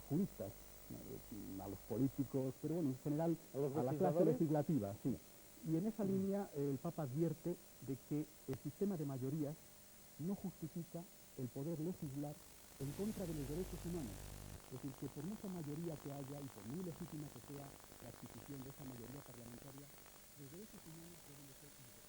juristas, a los políticos, pero bueno, en general ¿A la clase legislativa, sí. Y en esa línea el Papa advierte de que el sistema de mayorías no justifica el poder legislar en contra de los derechos humanos. Es decir, que por mucha mayoría que haya y por muy legítima que sea la adquisición de esa mayoría parlamentaria, los derechos humanos deben de ser intocables.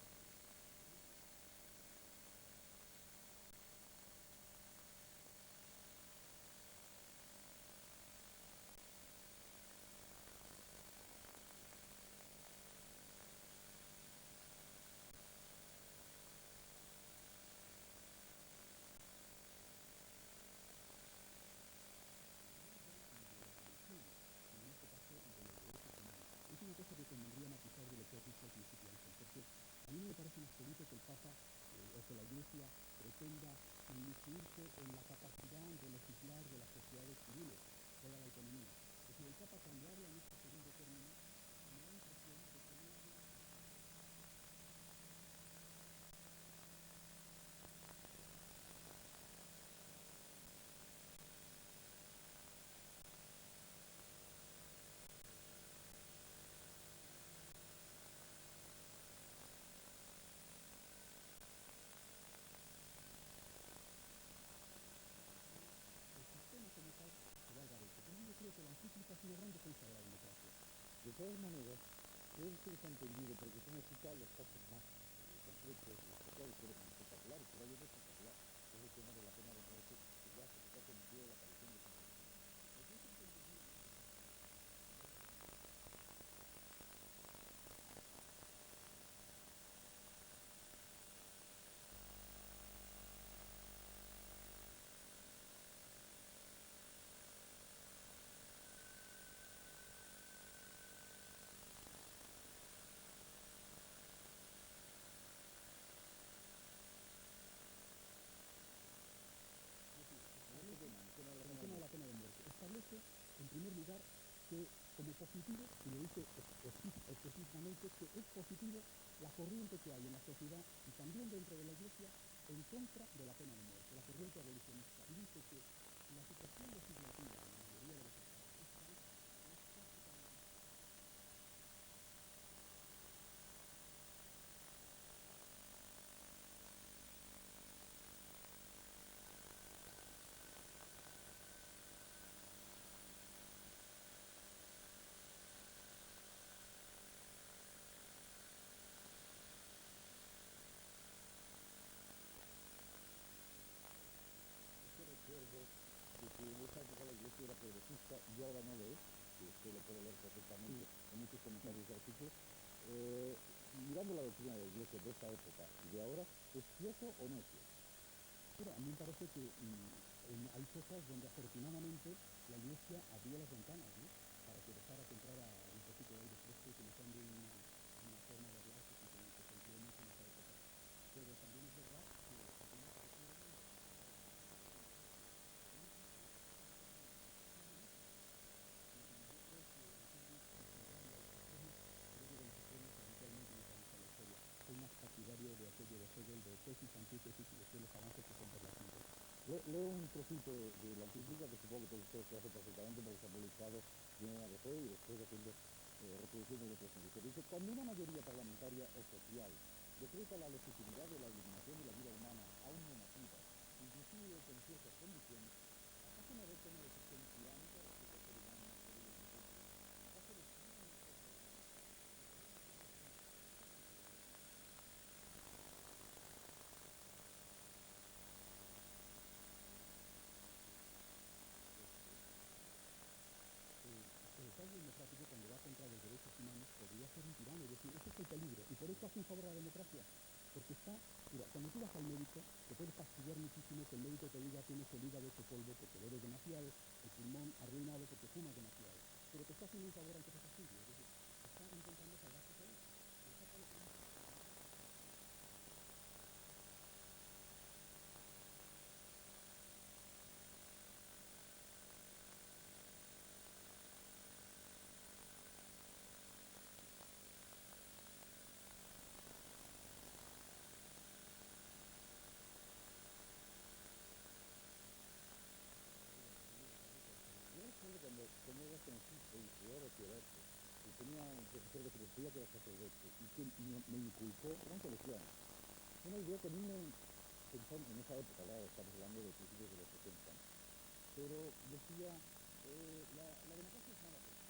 Es una cosa que convendría matizar de lo que has dicho al principio, Ángel, porque a mí me parece un absoluto que el Papa o que la Iglesia pretenda inmiscuirse en la capacidad de legislar de las sociedades civiles, toda la autonomía. Es decir, el Papa cuando habla en este segundo término, me da la impresión de que no habla. Yo creo que la encíclica es una gran defensa de la democracia. De todas maneras, creo que se ha entendido, porque se necesitan los casos más concretos, especiales, pero espectaculares, pero hay otro espectacular, que es el tema de la pena de muerte, que ya se está cometido la aparición de el tema de la pena de muerte. Establece, en primer lugar, que como positivo, y lo dice específicamente, que es positivo la corriente que hay en la sociedad y también dentro de la Iglesia en contra de la pena de muerte, la corriente abolicionista. Y dice que la situación legislativa en la mayoría de los estados es prácticamente. recuerdo de que en esa época la Iglesia era progresista y ahora no lo es, que usted lo puede leer perfectamente en muchos comentarios de artículos. Mirando la doctrina de la Iglesia de esta época y de ahora, ¿es cierto o no es cierto? Pero a mí me parece que hay cosas donde afortunadamente la Iglesia abrió las ventanas, ¿no? Para que dejara que entrara un poquito de aire fresco, utilizando una forma de hablar que se empleó mucho en esa época. Pero también es verdad que algunas personas soy más partidario de aquello de Hegel, de tesis, antítesis y después los avances que son por la síntesis. Leo un trocito de la encíclica que supongo que usted conoce perfectamente porque se ha publicado primero en ABC y después haciendo reproducciones de otros sitios. Dice, cuando una mayoría parlamentaria o social decreta la legitimidad de la eliminación de la vida humana aún no nacida, inclusive con ciertas condiciones, ¿acaso no adopta una decisión tiránica respecto al ser humano más querido de nosotros? ¿Acaso descubre una el Estado democrático, cuando va contra los derechos humanos, podría ser un tirano, es decir, ese es el peligro, y por eso hace un favor a la democracia, porque está, mira, cuando tú vas al médico, te puedes fastidiar muchísimo que el médico te diga tienes el hígado hecho polvo porque bebes demasiado, el pulmón arruinado porque fumas demasiado, pero te está haciendo un favor ante ese fastidio, es decir, está intentando salvar tu salud. cómo era sencillo y fue bachillerato. Y tenía un profesor de filosofía que era sacerdote y que me inculcó, eran colegianos, una idea que a mí me, pensando en esa época, claro, estamos hablando de principios de los 60, pero decía, la democracia es mala persona.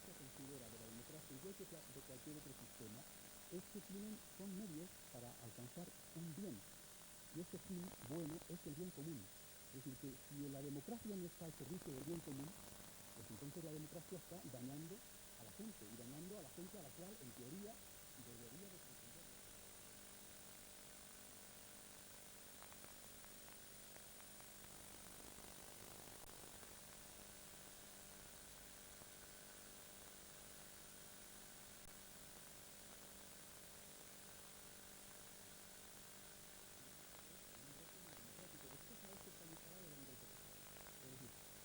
Considera de la democracia igual que de cualquier otro sistema es que son medios para alcanzar un bien y este fin bueno es el bien común. Es decir, que si la democracia no está al servicio del bien común, pues entonces la democracia está dañando a la gente y dañando a la gente a la cual en teoría debería de defender.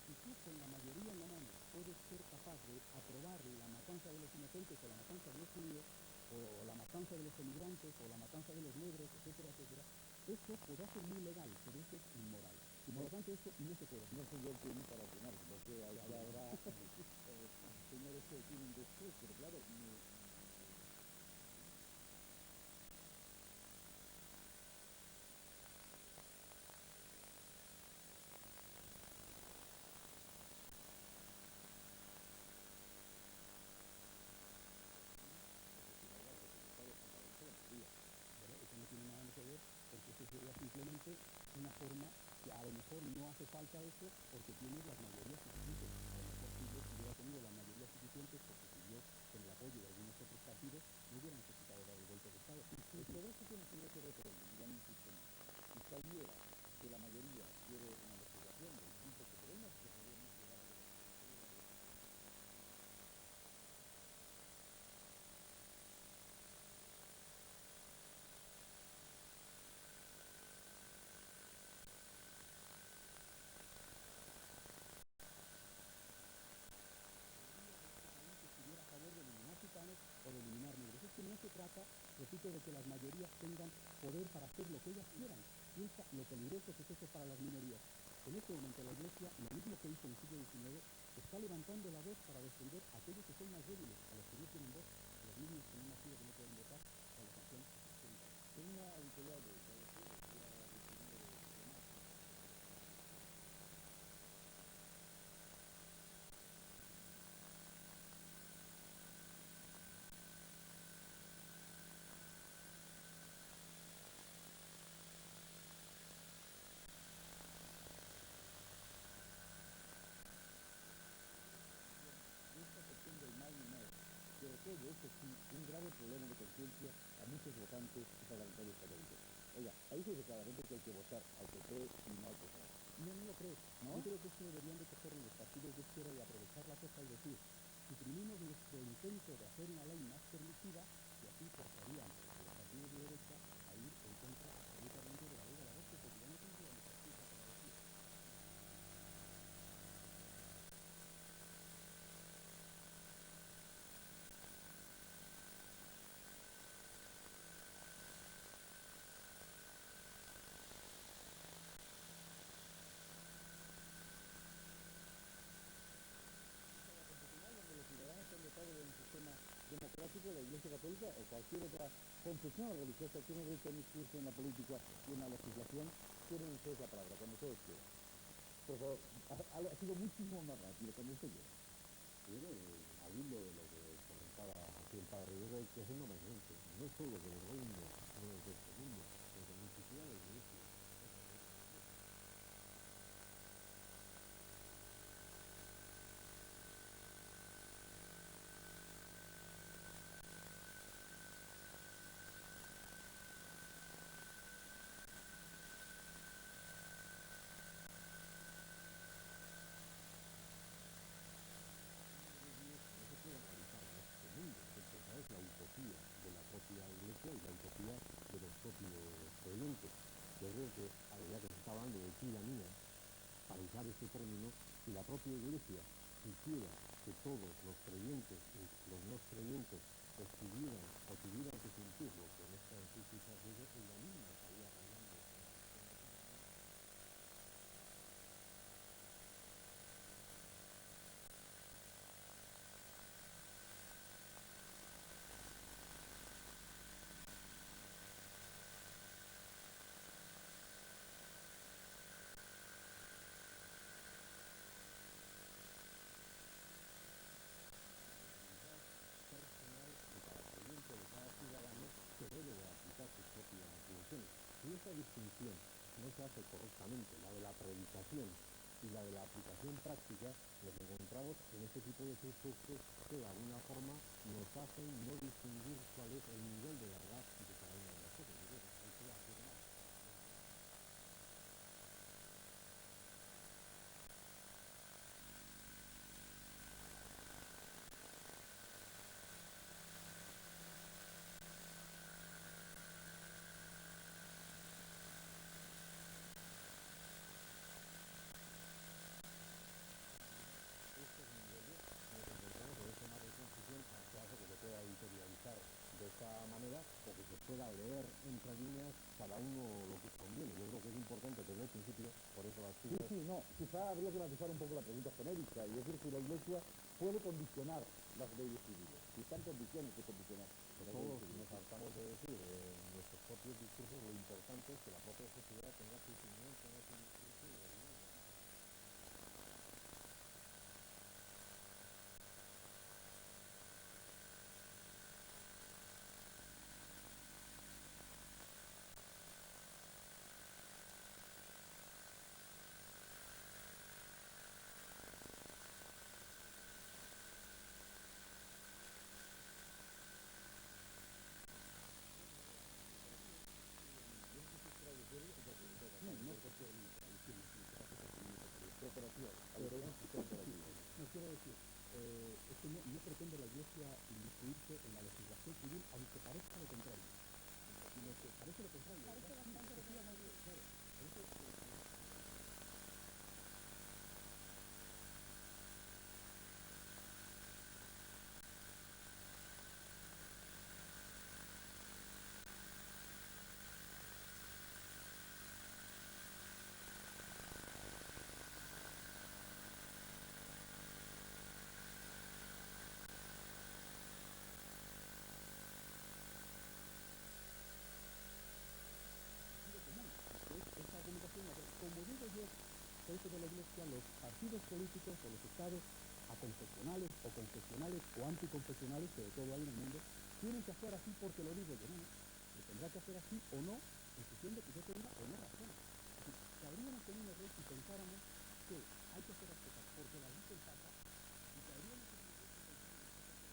Si tú con la mayoría en la mano puedes ser capaz de aprobar la matanza de los inocentes o la matanza de los judíos o la matanza de los emigrantes o la matanza de los negros, etcétera, etcétera, eso podrá ser muy legal, pero eso es inmoral. Y por lo tanto eso no se puede hacer. No soy yo el que para opinar, porque habrá señores que tienen después, pero claro, eso no tiene nada que ver, porque eso sería simplemente una forma que a lo mejor no hace falta eso porque tienes las mayorías suficientes. A lo mejor si yo hubiera tenido las mayorías suficientes, porque si yo con el apoyo de algunos otros partidos no hubiera necesitado dar el golpe de Estado. y todo eso tiene que ver con referéndum, digamos, un sistema. Si saliera que la mayoría quiere una legislación del tipo que queremos, que podemos llegar a ver. Estuviera a favor de eliminar gitanos o de eliminar negros. Es que no se trata, repito, de que las mayorías tengan poder para hacer lo que ellas quieran. Piensa lo peligroso que es eso para las minorías. En este momento la Iglesia, lo mismo que hizo en el siglo XIX, está levantando la voz para defender a aquellos que son más débiles, a los que no tienen voz, a los niños que no han nacido que no pueden votar, a los ancianos que no pueden votar. Tengo una editorial de esta cuestión del mal menor, que resuelve eso sí un grave problema de conciencia a muchos votantes y parlamentarios católicos. Oiga, ahí se dice claramente que hay que votar al PP y no al PSOE. No, no lo creo. ¿No? Yo creo que esto deberían de coger los partidos de izquierda y aprovechar la cosa y decir, suprimimos nuestro intento de hacer una ley más permisiva y así forzarían a los partidos de derecha a ir en contra absolutamente de la ley del aborto, porque ya no tendrían esa excusa para decir. Donde los ciudadanos han votado en un sistema democrático, la Iglesia Católica o cualquier otra confesión religiosa tiene derecho a emitirse en la política y en la legislación, tienen ustedes la palabra, cuando ustedes quieran. Por favor, ha sido muchísimo más rápido, cuando usted quiera. Bueno, al hilo de lo que comentaba aquí el padre Diego, hay que hacer una emergencia, no solo del reino de este mundo, sino ni siquiera de la iglesia. No se puede analizar en este mundo, porque esa es la utopía de la propia iglesia y la utopía de los propios precisamente, yo creo que, ya que se está hablando de tiranía, para usar este término, si la propia Iglesia quisiera que todos los creyentes y los no creyentes estuvieran o tuvieran que cumplir lo que en esta encíclica dice, ella misma estaría rayando en la cuestión de personal de cada creyente, de cada ciudadano, que debe de aplicar sus propias funciones. Si esta distinción no se hace correctamente, la de la predicación y la de la aplicación práctica, nos encontramos en este tipo de sucesos que de alguna forma nos hacen no distinguir cuál es el nivel de verdad de cada una de las cosas. Yo creo que hay que afirmar. Estos niveles nos encontramos con ese mar de confusión que hace que se pueda editorializar de esta manera o que se pueda leer entre líneas cada uno lo que conviene. Yo creo que es importante desde el principio, por eso las Sí, cifras. sí, no, quizá habría que analizar un poco la pregunta genérica y decir si la Iglesia puede condicionar las leyes civiles, si está en condiciones de condicionar las leyes Todos civiles. nos hartamos de decir en nuestros propios discursos lo importante es que la propia sociedad tenga su opinión, tenga su discurso y opinión. No, no porque el tradicional, Cooperación, pero cooperativa. no quiero decir, es que no pretende la Iglesia inmiscuirse en la legislación civil, aunque parezca lo contrario. Sino que parece lo contrario. Parece ¿verdad? bastante Sí, contrario. claro. Parece, esta argumentación, como digo yo, por eso de la Iglesia, los partidos políticos o los estados aconfesionales o confesionales o anticonfesionales, que de todo hay en el mundo, tienen que hacer así porque lo digo yo, no, se tendrá que hacer así o no, en función de que yo tenga o no razón. Es decir, cabríamos en un error si pensáramos que hay que hacer las cosas porque las dice el Papa y cabríamos en un error si pensáramos que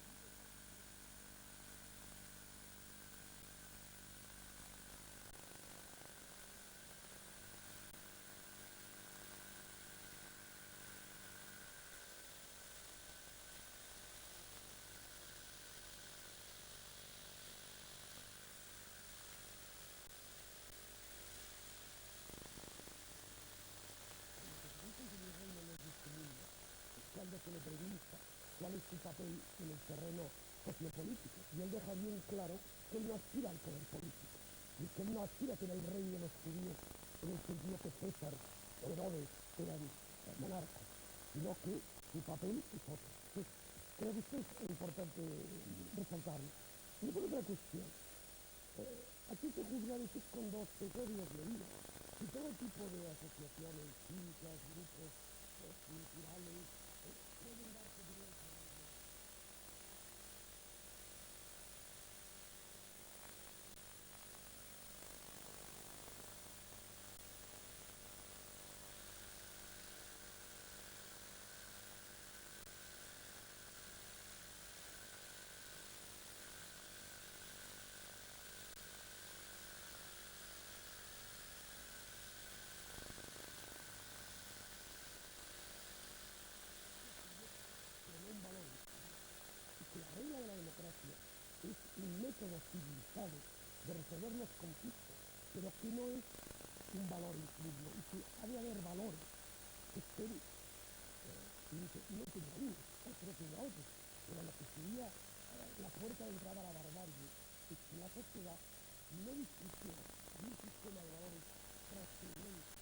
porque las dice el Papa. Cuando se le pregunta cuál es su papel en el terreno sociopolítico, y él deja bien claro que él no aspira al poder político, y que él no aspira a ser el rey de los judíos en el sentido que César o Herodes eran monarcas, sino que su papel es otro. Entonces, creo que esto es importante resaltarlo. Y por otra cuestión, aquí se juzga a veces con dos criterios de vida. Si todo tipo de asociaciones cívicas, grupos culturales, pueden darse diversas. no es un valor mismo, y que ha de haber valores que estén, no tengo unos, otros tengo otros, pero lo que sería la puerta de entrada a la barbarie es que la sociedad no discutiera un sistema de valores trascendente.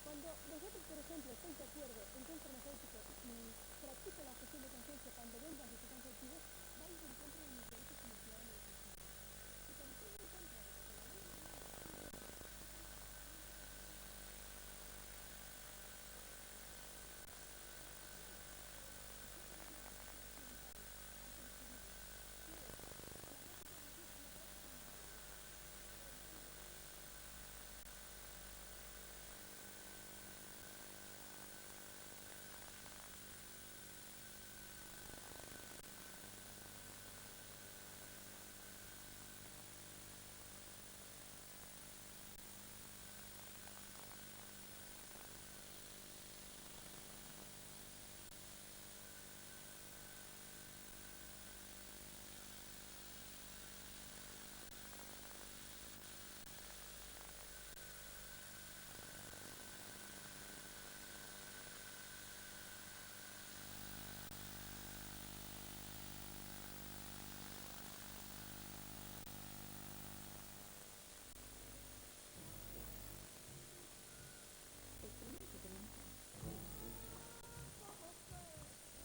Cuando nosotros, por ejemplo, estoy de acuerdo en que un farmacéutico practique la objeción de conciencia cuando vengan de su conceptivo, va a ir en contra de mis derechos como ciudadano de Cristo. Y cuando estoy en contra de lo que la ley me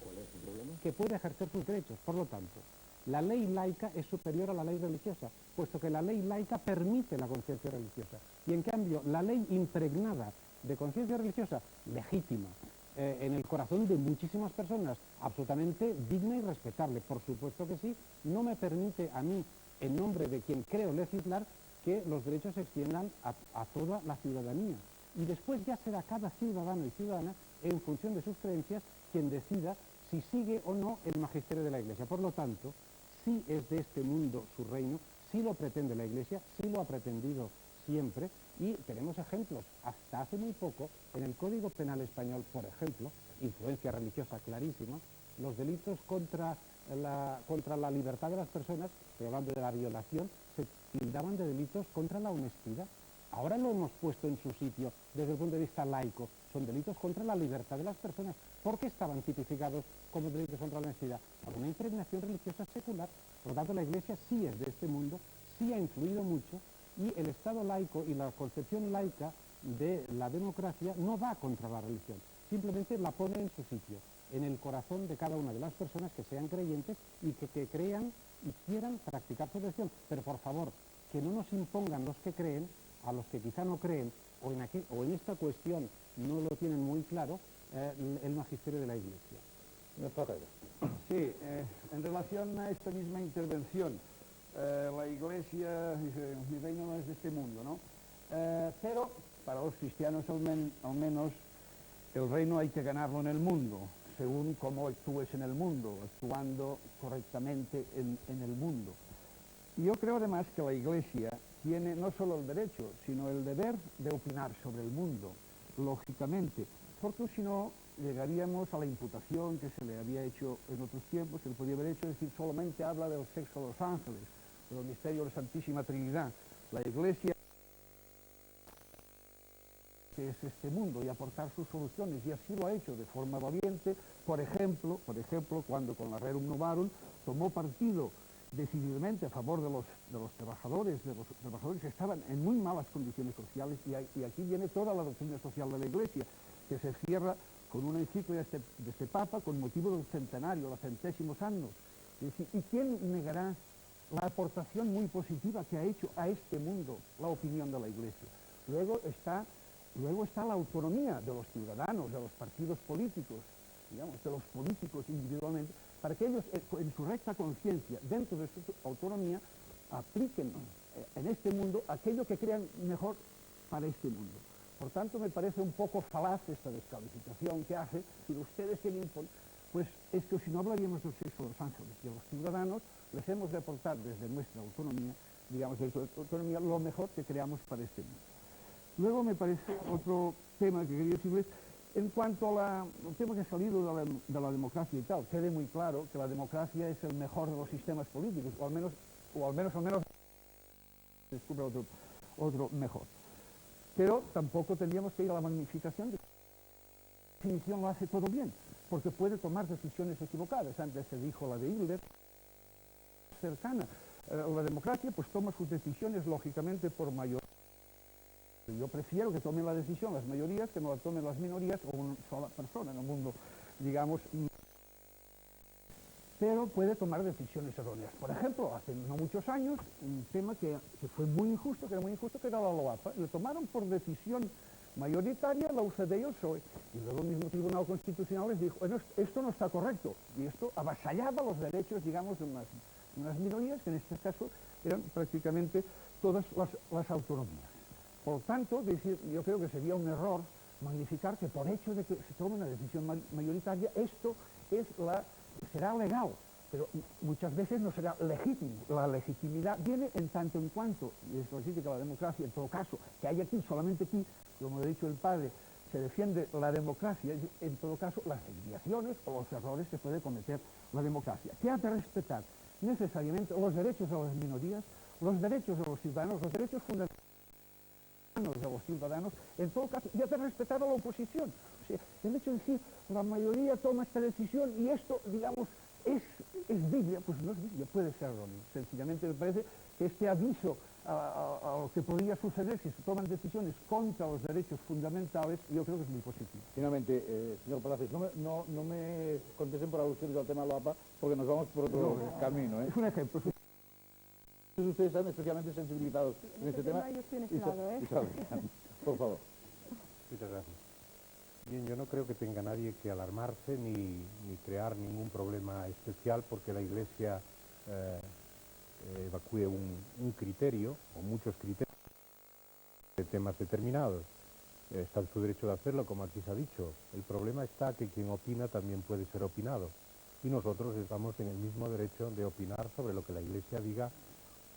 ¿Cuál es su problema? Que puede ejercer sus derechos. Por lo tanto, la ley laica es superior a la ley religiosa, puesto que la ley laica permite la conciencia religiosa. Y en cambio, la ley impregnada de conciencia religiosa, legítima, en el corazón de muchísimas personas, absolutamente digna y respetable, por supuesto que sí, no me permite a mí, en nombre de quien creo legislar, que los derechos se extiendan a toda la ciudadanía. Y después ya será cada ciudadano y ciudadana, en función de sus creencias, quien decida si sigue o no el magisterio de la Iglesia. Por lo tanto, sí es de este mundo su reino, sí lo pretende la Iglesia, sí lo ha pretendido siempre, y tenemos ejemplos. Hasta hace muy poco, en el Código Penal Español, por ejemplo, influencia religiosa clarísima, los delitos contra la libertad de las personas, estoy hablando de la violación, se tildaban de delitos contra la honestidad. Ahora lo hemos puesto en su sitio desde el punto de vista laico. Son delitos contra la libertad de las personas. ¿Por qué estaban tipificados como delitos contra la honestidad? Por una impregnación religiosa secular. Por lo tanto, la Iglesia sí es de este mundo, sí ha influido mucho, y el Estado laico y la concepción laica de la democracia no va contra la religión. Simplemente la pone en su sitio, en el corazón de cada una de las personas que sean creyentes y que crean y quieran practicar su religión. Pero por favor, que no nos impongan los que creen a los que quizá no creen o en esta cuestión no lo tienen muy claro, el magisterio de la Iglesia. Sí, en relación a esta misma intervención, la Iglesia dice, mi reino no es de este mundo, ¿no? Pero para los cristianos al menos el reino hay que ganarlo en el mundo, según cómo actúes en el mundo, actuando correctamente en el mundo. Y yo creo además que la Iglesia tiene no solo el derecho, sino el deber de opinar sobre el mundo, lógicamente, porque si no llegaríamos a la imputación que se le había hecho en otros tiempos, se le podía haber hecho, decir, solamente habla del sexo de los ángeles, del misterio de la Santísima Trinidad. La Iglesia que es este mundo y aportar sus soluciones, y así lo ha hecho de forma valiente, por ejemplo, cuando con la Rerum Novarum tomó partido decididamente a favor de los trabajadores que estaban en muy malas condiciones sociales, y aquí viene toda la doctrina social de la Iglesia, que se cierra con una encíclica de este Papa con motivo del centenario, los centésimos años. Es decir, ¿y quién negará la aportación muy positiva que ha hecho a este mundo la opinión de la Iglesia? Luego está la autonomía de los ciudadanos, de los partidos políticos, digamos, de los políticos individualmente, para que ellos, en su recta conciencia, dentro de su autonomía, apliquen en este mundo aquello que crean mejor para este mundo. Por tanto, me parece un poco falaz esta descalificación que hace, si ustedes que me imponen, pues es que si no hablaríamos del sexo de los ángeles y a los ciudadanos, les hemos de aportar desde nuestra autonomía, digamos, desde nuestra autonomía, lo mejor que creamos para este mundo. Luego me parece otro tema que quería decirles, en cuanto al tema que ha salido de la democracia y tal, quede muy claro que la democracia es el mejor de los sistemas políticos, o al menos descubre otro mejor. Pero tampoco tendríamos que ir a la magnificación de que la definición lo hace todo bien, porque puede tomar decisiones equivocadas. Antes se dijo la de Hitler, cercana. La democracia pues toma sus decisiones lógicamente por mayoría. Yo prefiero que tomen la decisión las mayorías que no la tomen las minorías o una sola persona en el mundo, digamos. pero puede tomar decisiones erróneas. Por ejemplo, hace no muchos años, un tema que fue muy injusto, que era la LOAPA, le tomaron por decisión mayoritaria la UCD y el PSOE, y luego el mismo Tribunal Constitucional les dijo, bueno, esto no está correcto, y esto avasallaba los derechos, digamos, de unas minorías, que en este caso eran prácticamente todas las autonomías. Por lo tanto, yo creo que sería un error magnificar que por hecho de que se tome una decisión mayoritaria, esto será legal, pero muchas veces no será legítimo. La legitimidad viene en tanto en cuanto, y es legítima la democracia, en todo caso, que hay aquí, solamente aquí, como ha dicho el padre, se defiende la democracia, en todo caso, las desviaciones o los errores que puede cometer la democracia, que ha de respetar necesariamente los derechos de las minorías, los derechos de los ciudadanos, los derechos fundamentales de los ciudadanos, en todo caso, y ha de respetar a la oposición. O sea, el hecho de decir, la mayoría toma esta decisión y esto, digamos, es Biblia, pues no es Biblia, puede ser erróneo. Sencillamente me parece que este aviso a lo que podría suceder si se toman decisiones contra los derechos fundamentales, yo creo que es muy positivo. Finalmente, señor Palacios, no me contesten por alusiones al tema de la APA, porque nos vamos por otro camino. Es un ejemplo. Ustedes están especialmente sensibilizados en este tema. Yo estoy en este lado, Por favor. Muchas gracias. Bien, yo no creo que tenga nadie que alarmarse ni crear ningún problema especial porque la Iglesia evacúe un criterio o muchos criterios de temas determinados. Está en su derecho de hacerlo, como aquí se ha dicho. El problema está que quien opina también puede ser opinado. Y nosotros estamos en el mismo derecho de opinar sobre lo que la Iglesia diga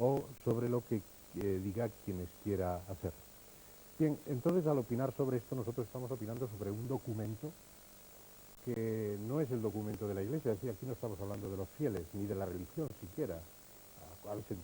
o sobre lo que diga quienes quiera hacer. Bien, entonces al opinar sobre esto nosotros estamos opinando sobre un documento que no es el documento de la Iglesia, es decir, aquí no estamos hablando de los fieles, ni de la religión siquiera,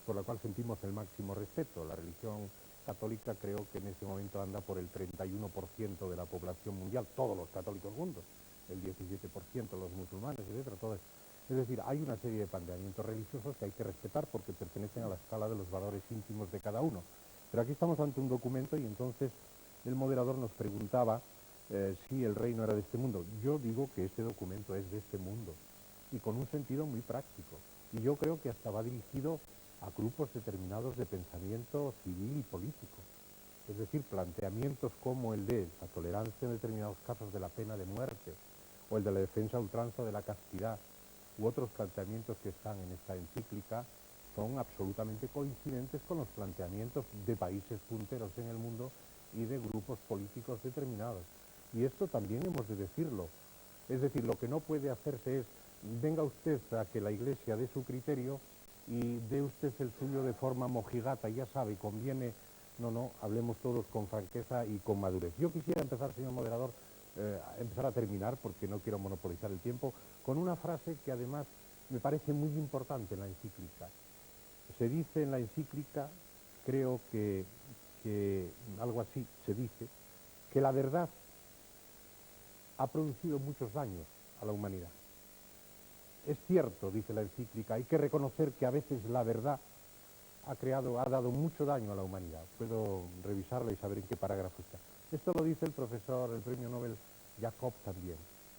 por la cual sentimos el máximo respeto. La religión católica creo que en este momento anda por el 31% de la población mundial, todos los católicos juntos, el 17% los musulmanes, etcétera, todo eso. Es decir, hay una serie de planteamientos religiosos que hay que respetar porque pertenecen a la escala de los valores íntimos de cada uno. Pero aquí estamos ante un documento y entonces el moderador nos preguntaba si el reino era de este mundo. Yo digo que este documento es de este mundo y con un sentido muy práctico. Y yo creo que hasta va dirigido a grupos determinados de pensamiento civil y político. Es decir, planteamientos como el de la tolerancia en determinados casos de la pena de muerte o el de la defensa a ultranza de la castidad u otros planteamientos que están en esta encíclica son absolutamente coincidentes con los planteamientos de países punteros en el mundo y de grupos políticos determinados. Y esto también hemos de decirlo. Es decir, lo que no puede hacerse es, venga usted a que la Iglesia dé su criterio y dé usted el suyo de forma mojigata, ya sabe, conviene. No, hablemos todos con franqueza y con madurez. Yo quisiera empezar, señor moderador, empezar a terminar, porque no quiero monopolizar el tiempo, con una frase que además me parece muy importante en la encíclica. Se dice en la encíclica, creo que algo así se dice, que la verdad ha producido muchos daños a la humanidad. Es cierto, dice la encíclica, hay que reconocer que a veces la verdad ha dado mucho daño a la humanidad. Puedo revisarla y saber en qué parágrafo está. Esto lo dice el profesor, el premio Nobel Jacob también,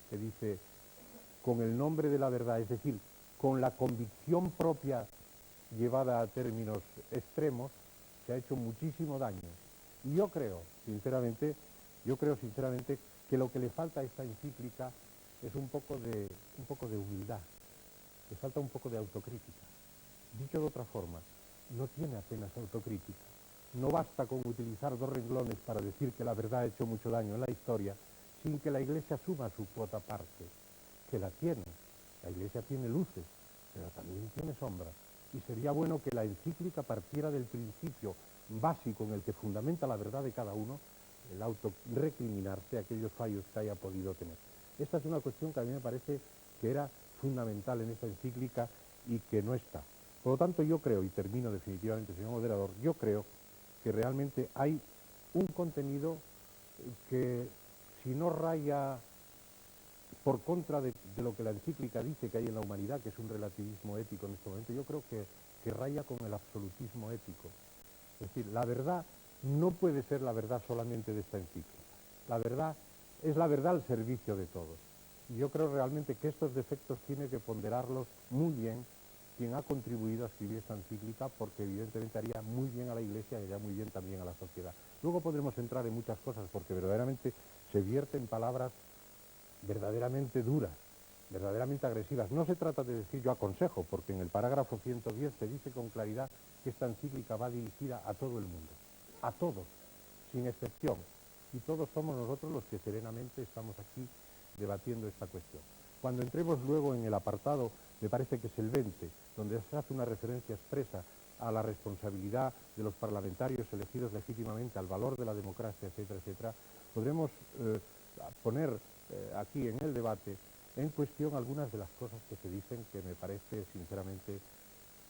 que dice, con el nombre de la verdad, es decir, con la convicción propia llevada a términos extremos, se ha hecho muchísimo daño. Y yo creo sinceramente que lo que le falta a esta encíclica es un poco de humildad, le falta un poco de autocrítica. Dicho de otra forma, no tiene apenas autocrítica. No basta con utilizar 2 renglones para decir que la verdad ha hecho mucho daño en la historia, sin que la Iglesia asuma su cuota parte, que la tiene. La Iglesia tiene luces, pero también tiene sombras. Y sería bueno que la encíclica partiera del principio básico en el que fundamenta la verdad de cada uno, el autorrecriminarse aquellos fallos que haya podido tener. Esta es una cuestión que a mí me parece que era fundamental en esta encíclica y que no está. Por lo tanto, yo creo, y termino definitivamente, señor moderador, yo creo que realmente hay un contenido que, si no raya por contra de lo que la encíclica dice que hay en la humanidad, que es un relativismo ético en este momento, yo creo que raya con el absolutismo ético. Es decir, la verdad no puede ser la verdad solamente de esta encíclica. La verdad es la verdad al servicio de todos. Yo creo realmente que estos defectos tiene que ponderarlos muy bien quien ha contribuido a escribir esta encíclica, porque evidentemente haría muy bien a la Iglesia y haría muy bien también a la sociedad. Luego podremos entrar en muchas cosas, porque verdaderamente se vierten palabras verdaderamente duras, verdaderamente agresivas. No se trata de decir yo aconsejo, porque en el parágrafo 110 se dice con claridad que esta encíclica va dirigida a todo el mundo, a todos, sin excepción, y todos somos nosotros los que serenamente estamos aquí debatiendo esta cuestión. Cuando entremos luego en el apartado, me parece que es el 20, donde se hace una referencia expresa a la responsabilidad de los parlamentarios elegidos legítimamente, al valor de la democracia, etcétera, etcétera, podremos poner aquí en el debate en cuestión algunas de las cosas que se dicen que me parece sinceramente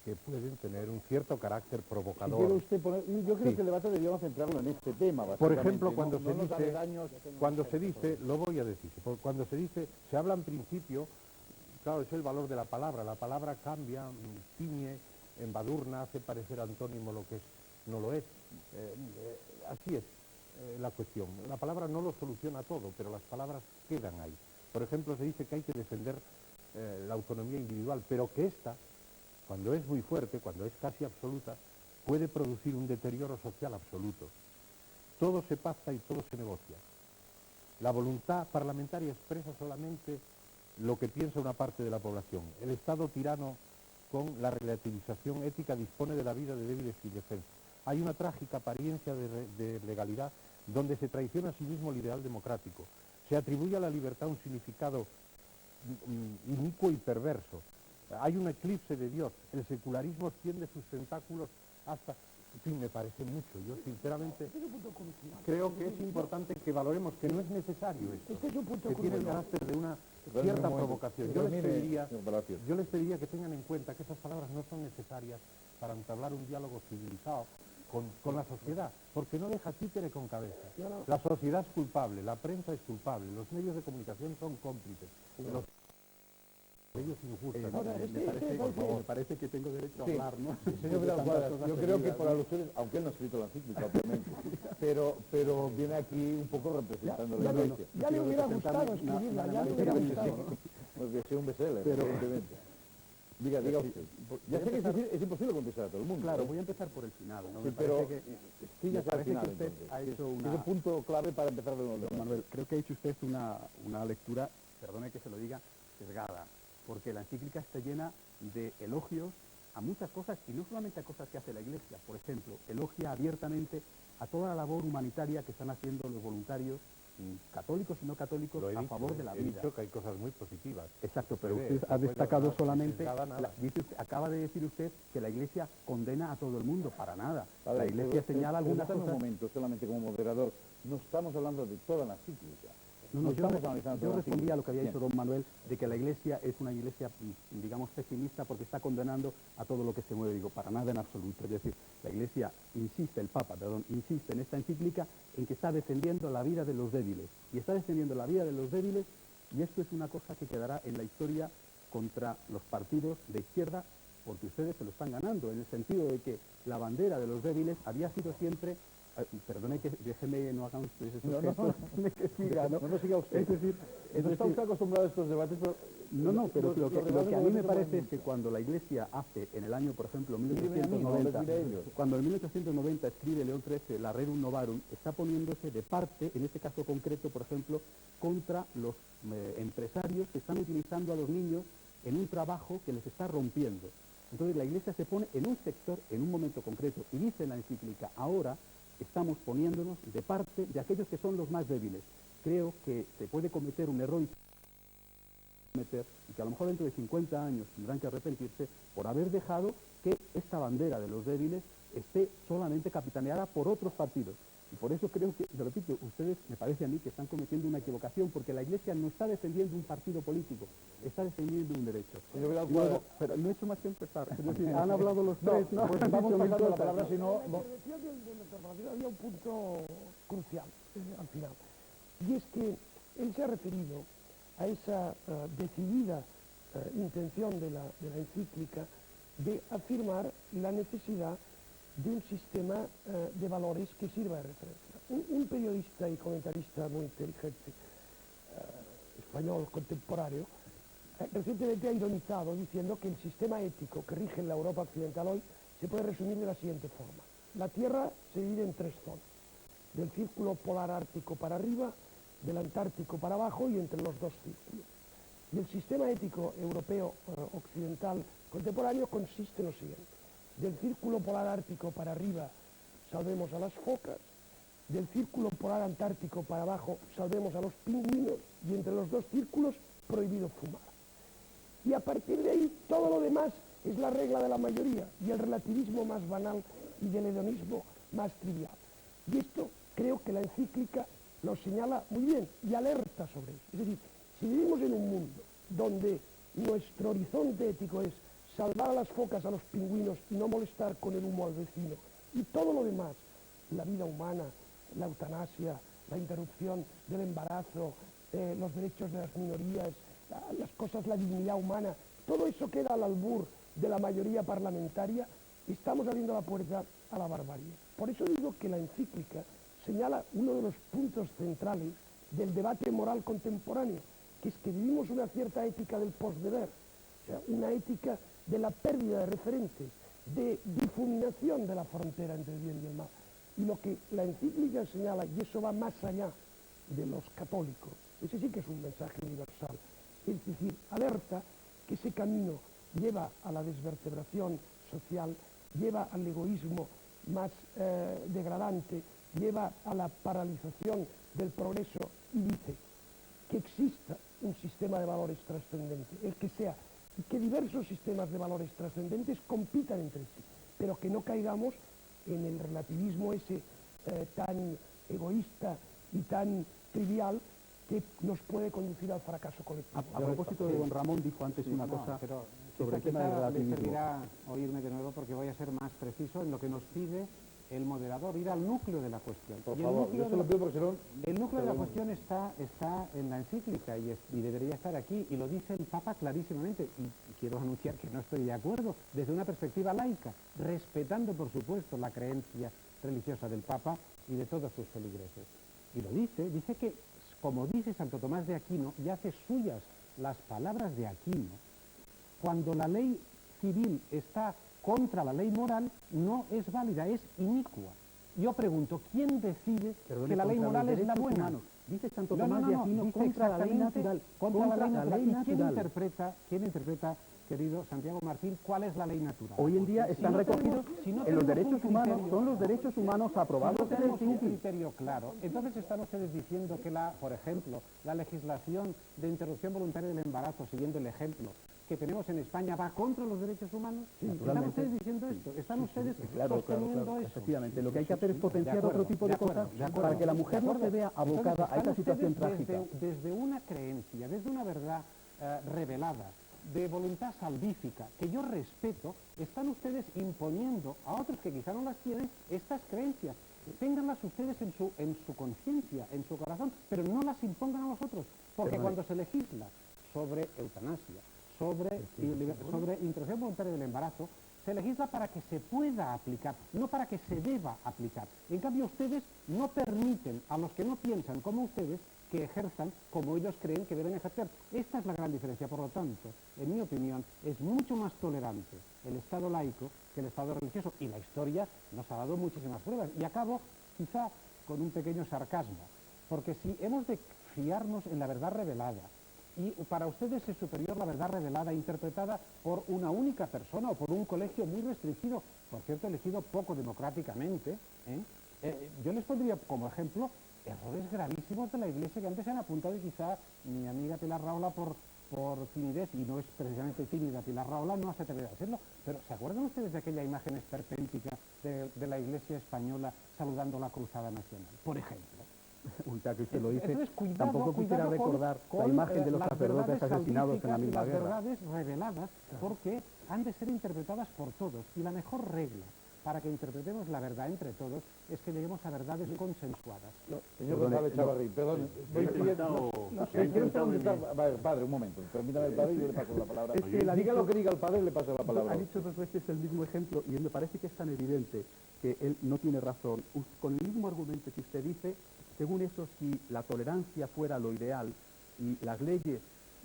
que pueden tener un cierto carácter provocador. Si quiere usted poner, yo creo que el debate deberíamos centrarlo en este tema, Por ejemplo, cuando se dice, lo voy a decir, cuando se dice, se habla en principio, claro, es el valor de la palabra cambia, tiñe, embadurna, hace parecer antónimo lo que es, no lo es. Así es la cuestión. La palabra no lo soluciona todo, pero las palabras quedan ahí. Por ejemplo, se dice que hay que defender la autonomía individual, pero que esta, cuando es muy fuerte, cuando es casi absoluta, puede producir un deterioro social absoluto. Todo se pacta y todo se negocia. La voluntad parlamentaria expresa solamente lo que piensa una parte de la población. El Estado tirano, con la relativización ética, dispone de la vida de débiles y indefensos. Hay una trágica apariencia de legalidad donde se traiciona a sí mismo el ideal democrático. Se atribuye a la libertad un significado inicuo y perverso. Hay un eclipse de Dios. El secularismo extiende sus tentáculos hasta... En fin, me parece mucho. Yo sinceramente creo que es importante que valoremos que no es necesario esto, que tiene el carácter de una cierta provocación. Yo les pediría que tengan en cuenta que esas palabras no son necesarias para entablar un diálogo civilizado con la sociedad, porque no deja títere con cabeza. La sociedad es culpable, la prensa es culpable, los medios de comunicación son cómplices, los medios injustos. Me parece que tengo derecho a hablar, ¿no? Señor Vidal Quadras, yo creo que por alusiones, aunque él no ha escrito la encíclica, obviamente, pero viene aquí un poco representando la Iglesia. Ya le hubiera gustado escribirla, ya le hubiera gustado. Porque sea un bestseller, evidentemente. Diga usted. Ya sé que es imposible contestar a todo el mundo. Claro, voy a empezar por el final, ¿no? Sí, pero Sí, ya parece al final, que usted entonces. ha hecho Es un punto clave para empezar de nuevo. Manuel, creo que ha hecho usted una lectura, perdone que se lo diga, sesgada, porque la encíclica está llena de elogios a muchas cosas, y no solamente a cosas que hace la Iglesia. Por ejemplo, elogia abiertamente a toda la labor humanitaria que están haciendo los voluntarios, católicos y no católicos, a favor de la vida. He dicho que hay cosas muy positivas. Exacto, pero usted ha destacado solamente, acaba de decir usted que la Iglesia condena a todo el mundo, para nada. La Iglesia señala algunas cosas. Un momento, solamente como moderador, no estamos hablando de toda la encíclica. Yo respondía a lo que había dicho don Manuel, de que la Iglesia es una Iglesia, digamos, pesimista porque está condenando a todo lo que se mueve. Digo, para nada en absoluto. Es decir, la Iglesia insiste, el Papa, insiste en esta encíclica en que está defendiendo la vida de los débiles. Y está defendiendo la vida de los débiles, y esto es una cosa que quedará en la historia contra los partidos de izquierda, porque ustedes se lo están ganando, en el sentido de que la bandera de los débiles había sido siempre... perdone que déjeme, no hagan ustedes esos gestos, que siga, ¿no? No siga usted. Es decir, no está usted acostumbrado a estos debates, pero... pero lo que a mí me parece es que cuando la Iglesia hace, en el año, por ejemplo, 1890, cuando en 1890 escribe León XIII la Rerum Novarum, está poniéndose de parte, en este caso concreto, por ejemplo, contra los empresarios que están utilizando a los niños en un trabajo que les está rompiendo. Entonces la Iglesia se pone en un sector, en un momento concreto, y dice en la encíclica, ahora estamos poniéndonos de parte de aquellos que son los más débiles. Creo que se puede cometer un error y que a lo mejor dentro de 50 años tendrán que arrepentirse por haber dejado que esta bandera de los débiles esté solamente capitaneada por otros partidos. Y por eso creo que, repito, ustedes, me parece a mí, que están cometiendo una equivocación, porque la Iglesia no está defendiendo un partido político, está defendiendo un derecho. Luego, pero no he hecho más que empezar. Es decir, han hablado los tres, ¿no? Pues vamos pasando la palabra, si no... Decía que había un punto crucial al final, y es que él se ha referido a esa decidida intención de la encíclica de afirmar la necesidad de un sistema de valores que sirva de referencia. Un periodista y comentarista muy inteligente, español contemporáneo, recientemente ha ironizado diciendo que el sistema ético que rige en la Europa occidental hoy se puede resumir de la siguiente forma. La Tierra se divide en 3 zonas, del círculo polar ártico para arriba, del Antártico para abajo y entre los 2 círculos. Y el sistema ético europeo occidental contemporáneo consiste en lo siguiente. Del círculo polar ártico para arriba salvemos a las focas, del círculo polar antártico para abajo salvemos a los pingüinos y entre los 2 círculos prohibido fumar. Y a partir de ahí todo lo demás es la regla de la mayoría y el relativismo más banal y del hedonismo más trivial. Y esto creo que la encíclica lo señala muy bien y alerta sobre eso. Es decir, si vivimos en un mundo donde nuestro horizonte ético es salvar a las focas, a los pingüinos y no molestar con el humo al vecino, y todo lo demás, la vida humana, la eutanasia, la interrupción del embarazo, los derechos de las minorías, las cosas, la dignidad humana, todo eso queda al albur de la mayoría parlamentaria, estamos abriendo la puerta a la barbarie. Por eso digo que la encíclica señala uno de los puntos centrales del debate moral contemporáneo, que es que vivimos una cierta ética del posdeber, o sea, una ética de la pérdida de referentes, de difuminación de la frontera entre el bien y el mal. Y lo que la encíclica señala, y eso va más allá de los católicos, ese sí que es un mensaje universal, es decir, alerta que ese camino lleva a la desvertebración social, lleva al egoísmo más degradante, lleva a la paralización del progreso y dice que exista un sistema de valores trascendente, el que sea, y que diversos sistemas de valores trascendentes compitan entre sí, pero que no caigamos en el relativismo ese tan egoísta y tan trivial que nos puede conducir al fracaso colectivo. A propósito de don Ramón, dijo antes una cosa pero sobre el tema del le relativismo. servirá oírme de nuevo porque voy a ser más preciso en lo que nos pide el moderador, ir al núcleo de la cuestión. Por Y favor, yo se lo pido porque si no... el núcleo de la cuestión está en la encíclica y debería estar aquí, y lo dice el Papa clarísimamente, y quiero anunciar que no estoy de acuerdo, desde una perspectiva laica, respetando por supuesto la creencia religiosa del Papa y de todos sus feligreses. Y lo dice que, como dice Santo Tomás de Aquino, y hace suyas las palabras de Aquino, cuando la ley civil está contra la ley moral, no es válida, es inicua. Yo pregunto, ¿quién decide que la ley moral es la buena? Humanos. Dice Santo No, Tomás de Aquino dice contra la ley exactamente natural. contra la ley natural. ¿Y quién natural. interpreta, querido Santiago Martín, cuál es la ley natural? Hoy en día están no recogidos si no en los tenemos derechos un humanos, criterio- son los derechos humanos aprobados Si no en el tenemos un CINCI. criterio claro, entonces están ustedes diciendo que, por ejemplo, la legislación de interrupción voluntaria del embarazo, siguiendo el ejemplo que tenemos en España, va contra los derechos humanos. ¿Están naturalmente. ustedes diciendo esto? ¿Están ustedes Claro, sosteniendo eso? efectivamente. Lo que hay que hacer es potenciar De acuerdo, otro tipo de cosas de acuerdo, para que la mujer de no acuerdo. se vea abocada Entonces, a esa están situación ustedes trágica. desde una creencia, desde una verdad revelada, de voluntad salvífica, que yo respeto, están ustedes imponiendo a otros que quizá no las tienen estas creencias. Ténganlas ustedes en su conciencia, en su corazón, pero no las impongan a nosotros, porque cuando se legisla sobre eutanasia, sobre interrupción voluntaria del embarazo, se legisla para que se pueda aplicar, no para que se deba aplicar. En cambio, ustedes no permiten a los que no piensan como ustedes que ejerzan como ellos creen que deben ejercer. Esta es la gran diferencia. Por lo tanto, en mi opinión, es mucho más tolerante el Estado laico que el Estado religioso, y la historia nos ha dado muchísimas pruebas. Y acabo, quizá, con un pequeño sarcasmo, porque si hemos de fiarnos en la verdad revelada, y para ustedes es superior la verdad revelada interpretada por una única persona o por un colegio muy restringido, por cierto, elegido poco democráticamente, yo les pondría como ejemplo errores gravísimos de la Iglesia que antes se han apuntado, y quizá mi amiga Pilar Rahola por timidez, y no es precisamente tímida Pilar Rahola, no se atreverá a hacerlo, pero ¿se acuerdan ustedes de aquella imagen esperpéntica de la Iglesia española saludando la Cruzada Nacional, por ejemplo? Un que usted lo dice, Entonces, tampoco quisiera recordar la imagen de los sacerdotes asesinados en la misma las guerra. verdades reveladas, porque han de ser interpretadas por todos, y la mejor regla para que interpretemos la verdad entre todos es que lleguemos a verdades consensuadas. Señor González Chavarri, perdón. Quiero preguntar, padre, un momento. Permítame el padre y yo le paso la palabra. Es que Diga lo que diga el padre y le paso la palabra. Ha dicho 2 veces el mismo ejemplo y me parece que es tan evidente que él no tiene razón. Con el mismo argumento que usted dice, según eso, si la tolerancia fuera lo ideal, las leyes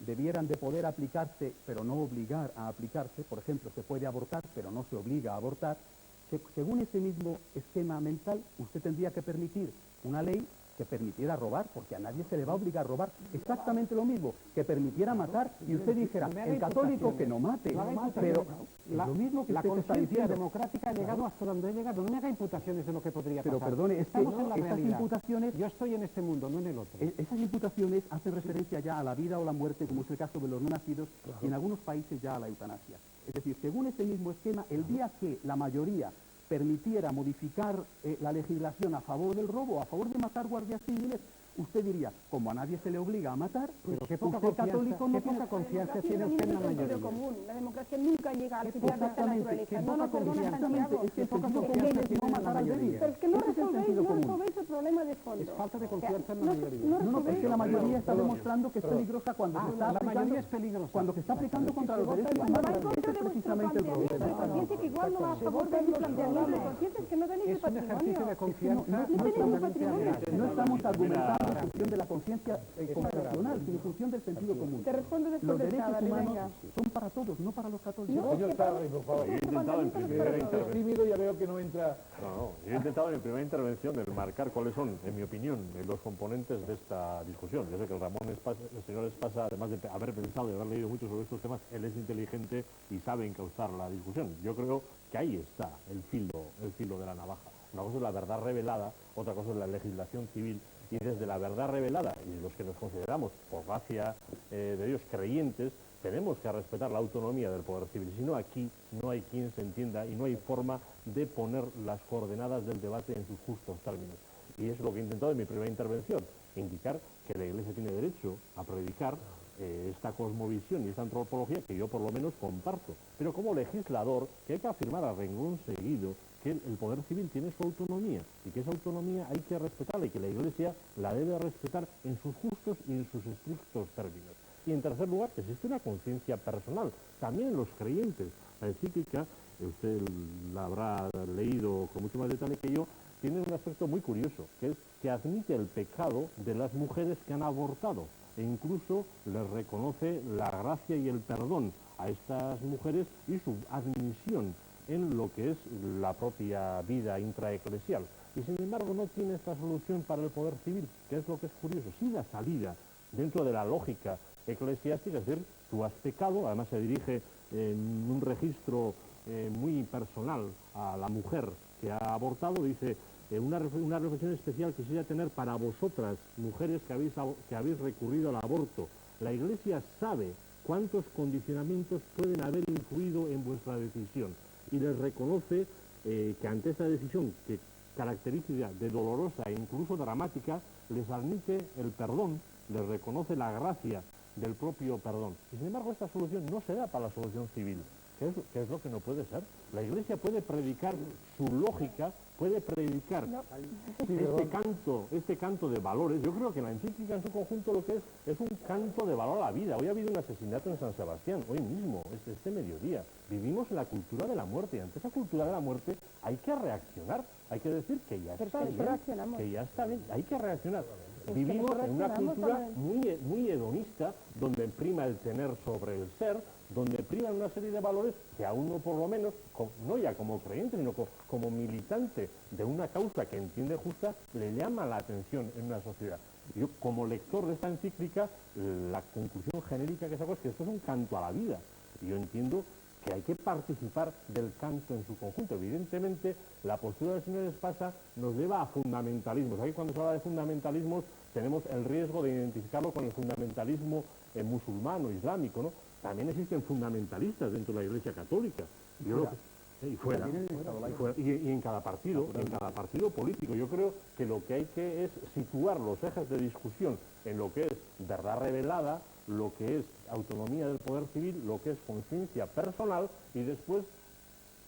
debieran de poder aplicarse, pero no obligar a aplicarse, por ejemplo, se puede abortar, pero no se obliga a abortar, según ese mismo esquema mental, usted tendría que permitir una ley que permitiera robar, porque a nadie se le va a obligar a robar. Exactamente lo mismo, que permitiera matar, y usted dijera, el católico que no mate, pero lo mismo que la usted está conciencia diciendo. democrática ha llegado hasta donde ha llegado. No me haga imputaciones de lo que podría Pero pasar. perdone, es que Estamos en la esas realidad. imputaciones... Yo estoy en este mundo, no en el otro. Esas imputaciones hacen referencia ya a la vida o la muerte, como es el caso de los no nacidos, y en algunos países ya a la eutanasia. Es decir, según ese mismo esquema, el día que la mayoría permitiera modificar la legislación a favor del robo, a favor de matar guardias civiles, usted diría, como a nadie se le obliga a matar, Pero qué poca usted católico no qué poca confianza tiene usted en la mayoría. común. La democracia nunca llega a limitar la naturaleza. No poca nos perdona confianza, Santiago. es que el poca sentido confianza común es tiene no en la matar al mayoría. débil. Pero es que no Ese es el resolvéis, sentido no común. resolvéis el problema de fondo. Es falta de confianza en la mayoría. No, es que la mayoría está demostrando que es peligrosa cuando se está la mayoría aplicando, es peligrosa. cuando se está aplicando contra los derechos Cuando va en humanos. contra Ese es de vuestro precisamente el planteamiento de problema. conciencia que igual no va a favor de mi planteamiento de conciencia, es que no tenéis Es un ejercicio de confianza. No tenéis patrimonio. No estamos argumentando en función de la conciencia confesional, sino en función del sentido común. Te respondo Los después del derechos Chávarri, humanos venga. son para todos, no para los católicos. No, es que para- por favor. este planteamiento no es para todos. Es tímido, ya veo que no entra... No, yo he intentado en mi primera intervención marcar cuáles son, en mi opinión, los componentes de esta discusión. Yo sé que el señor Espasa, además de haber pensado y haber leído mucho sobre estos temas, él es inteligente y sabe encauzar la discusión. Yo creo que ahí está el filo de la navaja. Una cosa es la verdad revelada, otra cosa es la legislación civil, y desde la verdad revelada, y los que nos consideramos, por gracia de Dios, creyentes, tenemos que respetar la autonomía del poder civil. Si no, aquí no hay quien se entienda y no hay forma de poner las coordenadas del debate en sus justos términos. Y es lo que he intentado en mi primera intervención, indicar que la Iglesia tiene derecho a predicar esta cosmovisión y esta antropología que yo por lo menos comparto. Pero como legislador, que hay que afirmar a renglón seguido que el poder civil tiene su autonomía y que esa autonomía hay que respetarla y que la Iglesia la debe respetar en sus justos y en sus estrictos términos. Y en tercer lugar, existe una conciencia personal, también en los creyentes. La encíclica, usted la habrá leído con mucho más detalle que yo, tiene un aspecto muy curioso, que es que admite el pecado de las mujeres que han abortado e incluso les reconoce la gracia y el perdón a estas mujeres y su admisión en lo que es la propia vida intraeclesial. Y sin embargo no tiene esta solución para el poder civil, que es lo que es curioso. Sí da salida dentro de la lógica eclesiástica, es decir, tú has pecado, además se dirige en un registro muy personal a la mujer que ha abortado, dice, una reflexión especial quisiera tener para vosotras, mujeres que habéis recurrido al aborto. La Iglesia sabe cuántos condicionamientos pueden haber influido en vuestra decisión y les reconoce que ante esta decisión que caracteriza de dolorosa e incluso dramática, les admite el perdón, les reconoce la gracia del propio perdón. Y sin embargo esta solución no se da para la solución civil. ¿Qué es lo que no puede ser? La Iglesia puede predicar su lógica, puede predicar este canto de valores. Yo creo que la encíclica en su conjunto lo que es un canto de valor a la vida. Hoy ha habido un asesinato en San Sebastián, hoy mismo, este mediodía. Vivimos en la cultura de la muerte y ante esa cultura de la muerte hay que reaccionar. Hay que decir que ya está bien, que ya está bien, hay que reaccionar. Vivimos en una cultura muy hedonista, donde prima el tener sobre el ser, donde priman una serie de valores que a uno por lo menos, no ya como creyente, sino como militante de una causa que entiende justa, le llama la atención en una sociedad. Yo como lector de esta encíclica, la conclusión genérica que saco es que esto es un canto a la vida. Y yo entiendo que hay que participar del canto en su conjunto. Evidentemente, la postura del señor Espasa nos lleva a fundamentalismos. Aquí cuando se habla de fundamentalismos tenemos el riesgo de identificarlo con el fundamentalismo musulmán o islámico, ¿no? También existen fundamentalistas dentro de la Iglesia Católica. Y fuera. Y en cada partido político. Yo creo que lo que hay que es situar los ejes de discusión en lo que es verdad revelada, lo que es autonomía del poder civil, lo que es conciencia personal y después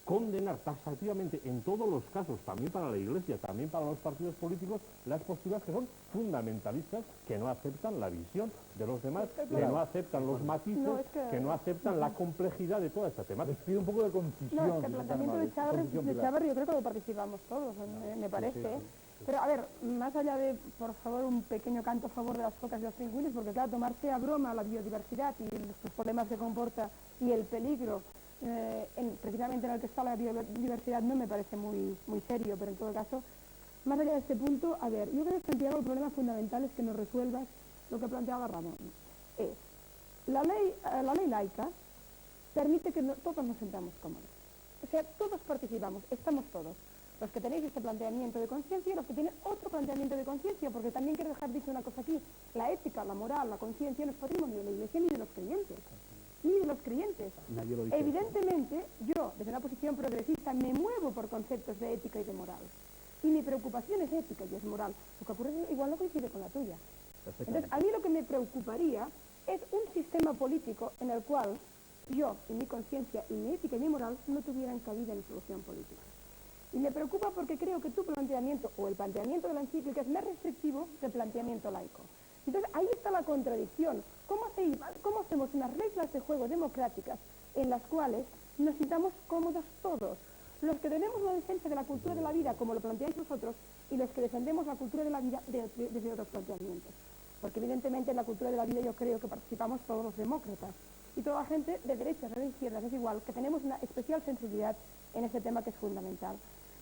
condenar taxativamente en todos los casos, también para la Iglesia, también para los partidos políticos, las posturas que son fundamentalistas, que no aceptan la visión de los demás, que no aceptan los matices, que no aceptan la complejidad de toda esta temática. Les pido un poco de concisión. No, es que el planteamiento de Chávarri yo creo que lo participamos todos, me parece. Pero a ver, más allá de, por favor, un pequeño canto a favor de las focas y los pingüinos, porque claro, tomarse a broma la biodiversidad y los problemas que comporta y el peligro precisamente en el que está la biodiversidad no me parece muy serio, pero en todo caso, más allá de este punto, a ver, yo creo que Santiago el problema fundamental es que nos resuelvas lo que planteaba Ramón. Es, la ley laica permite que todos nos sentamos cómodos. O sea, todos participamos, estamos todos. Los que tenéis este planteamiento de conciencia y los que tienen otro planteamiento de conciencia, porque también quiero dejar dicho una cosa aquí, la ética, la moral, la conciencia no es patrimonio de la Iglesia ni de los creyentes. Ni de los creyentes. Nadie lo dice. Evidentemente, yo, desde una posición progresista, me muevo por conceptos de ética y de moral. Y mi preocupación es ética y es moral. Lo que ocurre es igual no coincide con la tuya. Entonces, a mí lo que me preocuparía es un sistema político en el cual yo y mi conciencia y mi ética y mi moral no tuvieran cabida en solución política. Y me preocupa porque creo que tu planteamiento o el planteamiento de la encíclica es más restrictivo que el planteamiento laico. Entonces ahí está la contradicción. ¿Cómo hacemos unas reglas de juego democráticas en las cuales nos sintamos cómodos todos? Los que tenemos la defensa de la cultura de la vida, como lo planteáis vosotros, y los que defendemos la cultura de la vida desde otros planteamientos. Porque evidentemente en la cultura de la vida yo creo que participamos todos los demócratas. Y toda la gente de derechas o de izquierdas es igual, que tenemos una especial sensibilidad en este tema que es fundamental.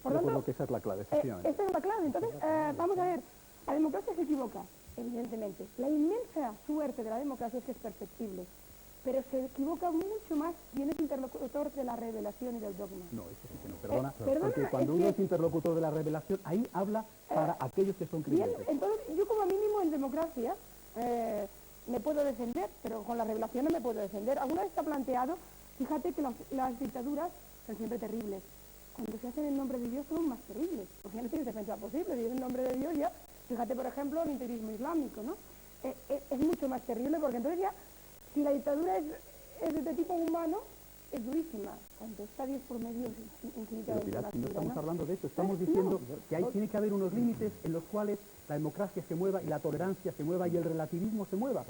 Por Yo tanto, creo que esa es la clave, efectivamente. esta es la clave. Entonces, vamos a ver, la democracia se equivoca, evidentemente. La inmensa suerte de la democracia es que es perfectible, pero se equivoca mucho más y es interlocutor de la revelación y del dogma. No, eso sí que no, perdona, perdona, porque cuando es uno que- es interlocutor de la revelación, ahí habla para aquellos que son Bien, creyentes. entonces yo como mínimo en democracia me puedo defender, pero con la revelación no me puedo defender. Alguna vez se ha planteado, fíjate que las dictaduras son siempre terribles. Cuando se hacen en nombre de Dios son más terribles, porque ya no tienes defensa posible, si es en nombre de Dios ya, fíjate por ejemplo el integrismo islámico, ¿no? Es mucho más terrible porque entonces ya, si la dictadura es de tipo humano, es durísima. Cuando está Dios por medio es Pero infinitamente Pilar, más si no dura, estamos ¿no? hablando de eso, estamos No. diciendo que tiene que haber unos límites en los cuales la democracia se mueva y la tolerancia se mueva y el relativismo se mueva.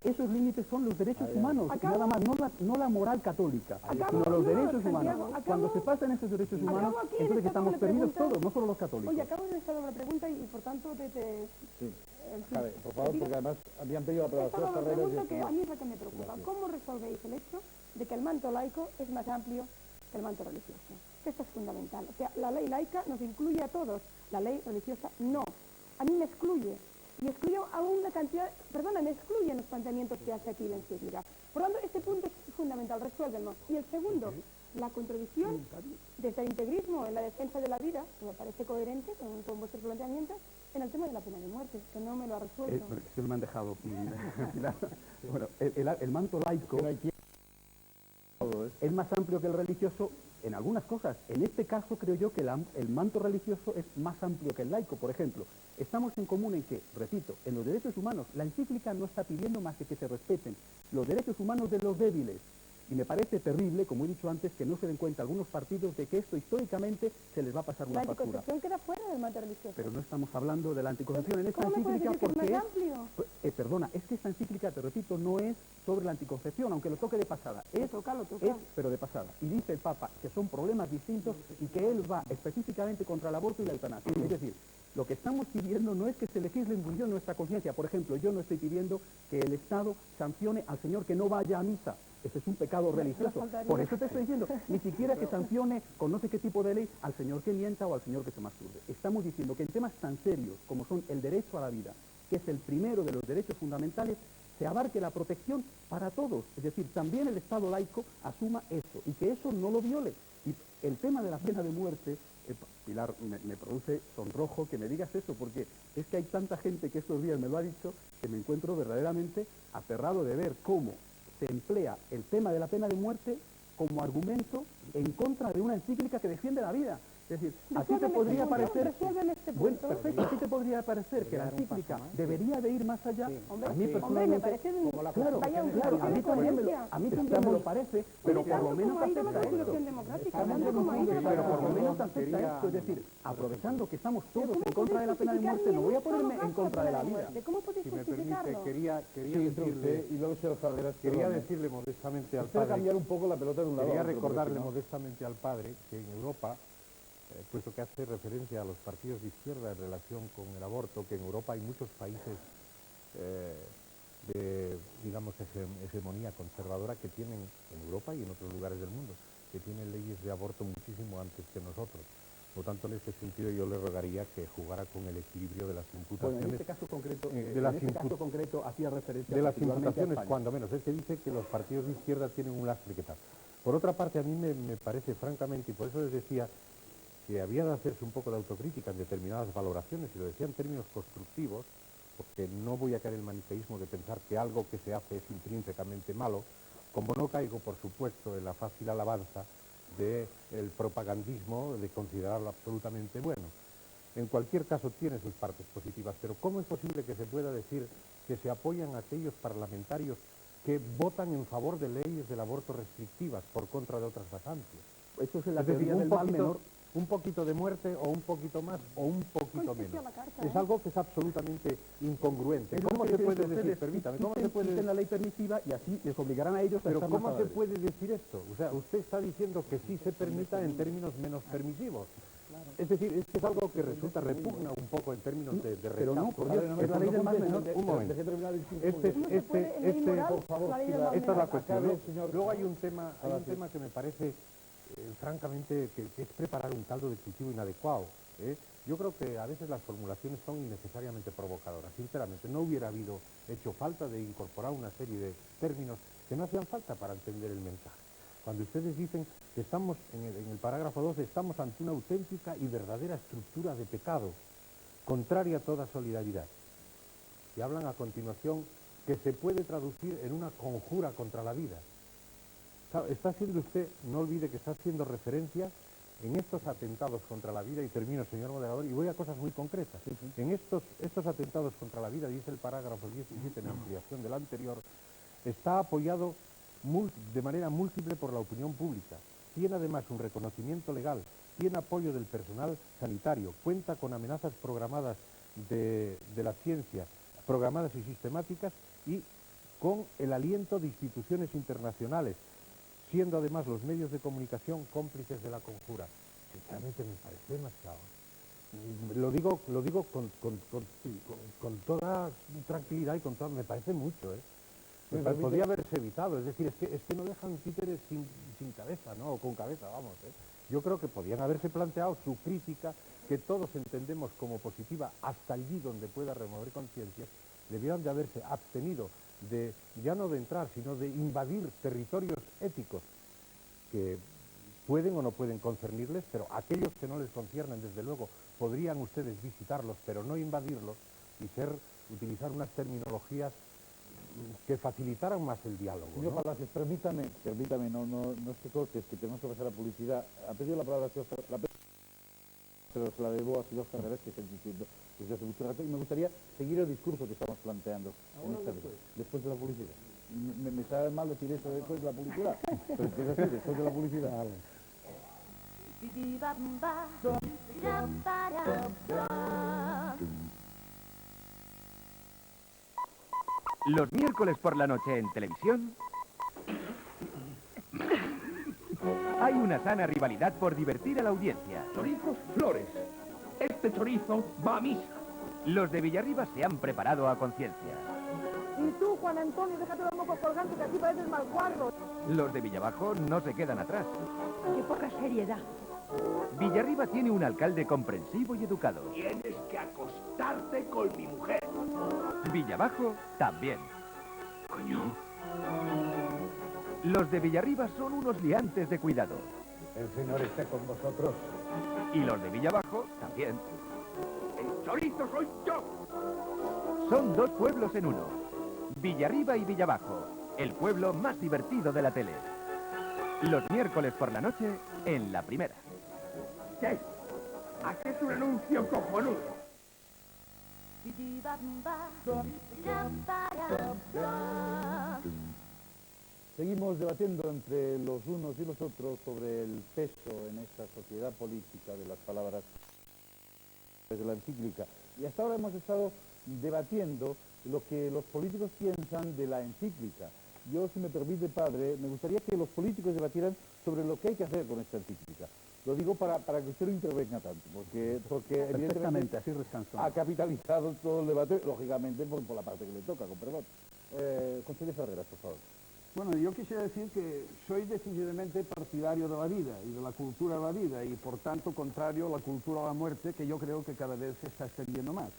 Esos límites son los derechos humanos, Acabo- nada más, no la moral católica, Acabo- sino los no, derechos Santiago, humanos. acabo- Cuando se pasan esos derechos acabo humanos, aquí en entonces esta estamos doble perdidos pregunta. todos, no solo los católicos. Oye, acabo de esta doble pregunta y por tanto Sí. en fin, Acabe, por favor, porque además habían pedido esta aprobación doble carreras pregunta que a y... mí es la que me preocupa. ¿Cómo resolvéis el hecho de que el manto laico es más amplio que el manto religioso? Que esto es fundamental. O sea, la ley laica nos incluye a todos, la ley religiosa no. A mí me excluye. Y excluye a una cantidad, me excluye en los planteamientos que hace aquí la encíclica. Por lo tanto, este punto es fundamental, resuélvenlo. Y el segundo, la contradicción desde el integrismo en la defensa de la vida, que me parece coherente con vuestros planteamientos, en el tema de la pena de muerte, que no me lo ha resuelto. Es que me han dejado. Pilar. Bueno, el manto laico es más amplio que el religioso en algunas cosas. En este caso creo yo que el manto religioso es más amplio que el laico. Por ejemplo, estamos en común en que, repito, en los derechos humanos, la encíclica no está pidiendo más que se respeten los derechos humanos de los débiles. Y me parece terrible, como he dicho antes, que no se den cuenta algunos partidos de que esto históricamente se les va a pasar La una factura. anticoncepción queda fuera del manto religioso. Pero no estamos hablando de la anticoncepción en esta ¿Cómo me puedes encíclica decir que es más porque amplio? perdona, es que esta encíclica, te repito, no es sobre la anticoncepción, aunque lo toque de pasada. Lo toca. Pero de pasada. Y dice el Papa que son problemas distintos y que él va específicamente contra el aborto y la eutanasia. Es decir, lo que estamos pidiendo no es que se legisle en función de nuestra conciencia. Por ejemplo, yo no estoy pidiendo que el Estado sancione al señor que no vaya a misa. Ese es un pecado religioso. faltaría. Por eso te estoy diciendo, ni siquiera que sancione con no sé qué tipo de ley al señor que mienta o al señor que se masturbe. Estamos diciendo que en temas tan serios como son el derecho a la vida, que es el primero de los derechos fundamentales, se abarque la protección para todos. Es decir, también el Estado laico asuma eso y que eso no lo viole. Y el tema de la pena de muerte, Pilar, me produce sonrojo que me digas eso, porque es que hay tanta gente que estos días me lo ha dicho que me encuentro verdaderamente aterrado de ver cómo se emplea el tema de la pena de muerte como argumento en contra de una encíclica que defiende la vida. Es decir, a ti te podría parecer... Bueno, perfecto, a ti te podría parecer que la encíclica debería de ir más allá. Hombre, A mí me personalmente... parece Claro, a mí también me lo parece, pero por lo menos acepta esto. Pero por lo menos acepta esto, es decir, aprovechando que estamos todos en contra de la pena de muerte, no voy a ponerme en contra de la vida. ¿Cómo podéis Si me permite, justificarlo? quería decirle, y luego se los Carreras. quería decirle modestamente al Espero padre, cambiar un poco la pelota de un lado quería a otro, recordarle porque si no- modestamente al padre que en Europa puesto que hace referencia a los partidos de izquierda en relación con el aborto, que en Europa hay muchos países de, digamos, hegemonía conservadora que tienen, en Europa y en otros lugares del mundo, que tienen leyes de aborto muchísimo antes que nosotros. Por lo tanto, en este sentido yo le rogaría que jugara con el equilibrio de las imputaciones. Bueno, en este caso concreto, hacía referencia de las particularmente a imputaciones, España. cuando menos. Es que dice que los partidos de izquierda tienen un lastre que tal. Por otra parte, a mí me parece, francamente, y por eso les decía que había de hacerse un poco de autocrítica en determinadas valoraciones, y lo decía en términos constructivos, porque no voy a caer en el maniqueísmo de pensar que algo que se hace es intrínsecamente malo, como no caigo, por supuesto, en la fácil alabanza del propagandismo de considerarlo absolutamente bueno. En cualquier caso tiene sus partes positivas, pero ¿cómo es posible que se pueda decir que se apoyan a aquellos parlamentarios que votan en favor de leyes del aborto restrictivas por contra de otras vacantes? Eso es la Es decir, teoría del mal menor. un poquito de muerte o un poquito más o un poquito Constitución menos. la carta, Es ¿eh? algo que es absolutamente incongruente. Es lo ¿Cómo que se quieren puede decir? ustedes, Permítame, ¿cómo se quiten puede la ley permisiva y así les obligarán a ellos a Pero estar ¿cómo más se a la puede decir esto? O sea, usted está diciendo que sí se permita en términos menos permisivos. Es decir, es que es algo que resulta repugna un poco en términos de rechazo. Pero no, por Dios, es la ley del mal menor. Un momento. ¿Cómo se puede, en ley moral, por favor, la ley del mal Esta es la menor? cuestión. Acabe, ¿No? señor. Luego hay un tema que me parece, francamente, que es preparar un caldo de cultivo inadecuado. Yo creo que a veces las formulaciones son innecesariamente provocadoras. Sinceramente, no hubiera hecho falta de incorporar una serie de términos que no hacían falta para entender el mensaje. Cuando ustedes dicen que estamos, en el parágrafo 12, estamos ante una auténtica y verdadera estructura de pecado, contraria a toda solidaridad. Y hablan a continuación que se puede traducir en una conjura contra la vida. Claro, está haciendo usted, no olvide que está haciendo referencia en estos atentados contra la vida, y termino, señor moderador, y voy a cosas muy concretas. En estos atentados contra la vida, dice el parágrafo 17 en ampliación del anterior, está apoyado de manera múltiple por la opinión pública, tiene además un reconocimiento legal, tiene apoyo del personal sanitario, cuenta con amenazas programadas de la ciencia, programadas y sistemáticas, y con el aliento de instituciones internacionales, siendo además los medios de comunicación cómplices de la conjura. Sinceramente me parece demasiado. Lo digo con toda tranquilidad y con toda... Me parece mucho, podría haberse evitado, es decir, es que no dejan títeres sin cabeza, ¿no? O con cabeza, vamos. Yo creo que podían haberse planteado su crítica, que todos entendemos como positiva, hasta allí donde pueda remover conciencias, debieran de haberse abstenido de, ya no de entrar, sino de invadir territorios éticos que pueden o no pueden concernirles, pero aquellos que no les conciernen, desde luego, podrían ustedes visitarlos, pero no invadirlos, y utilizar unas terminologías que facilitaran más el diálogo, Señor ¿no? Palacios, permítame, no es que cortes, que tenemos que pasar a publicidad. Ha pedido la palabra pero se la debo a Oscar Fernández, que está diciendo desde hace mucho rato, y me gustaría seguir el discurso que estamos planteando en esta vez, después de la publicidad. Me sabe mal decir eso después de la publicidad, pero es que es así, después de la publicidad. Los miércoles por la noche en televisión hay una sana rivalidad por divertir a la audiencia. Chorizos Flores. Este chorizo va a misa. Los de Villarriba se han preparado a conciencia. Y tú, Juan Antonio, déjate los mocos colgantes, que aquí pareces mal cuadro. Los de Villabajo no se quedan atrás. Qué poca seriedad. Villarriba tiene un alcalde comprensivo y educado. Tienes que acostarte con mi mujer. Villabajo también. Coño. Los de Villarriba son unos liantes de cuidado. El Señor esté con vosotros. Y los de Villabajo también. El chorizo soy yo. Son dos pueblos en uno. Villarriba y Villabajo, el pueblo más divertido de la tele. Los miércoles por la noche en La Primera. ¿Qué? Haces un anuncio cojonudo. Seguimos debatiendo entre los unos y los otros sobre el peso en esta sociedad política de las palabras de la encíclica. Y hasta ahora hemos estado debatiendo lo que los políticos piensan de la encíclica. Yo, si me permite, padre, me gustaría que los políticos debatieran sobre lo que hay que hacer con esta encíclica. Lo digo para que usted no intervenga tanto, porque Perfectamente, evidentemente así descanso. ha capitalizado todo el debate, lógicamente por la parte que le toca, con perdón. Consejero Ferreras, por favor. Bueno, yo quisiera decir que soy decididamente partidario de la vida y de la cultura de la vida y por tanto contrario a la cultura de la muerte, que yo creo que cada vez se está extendiendo más.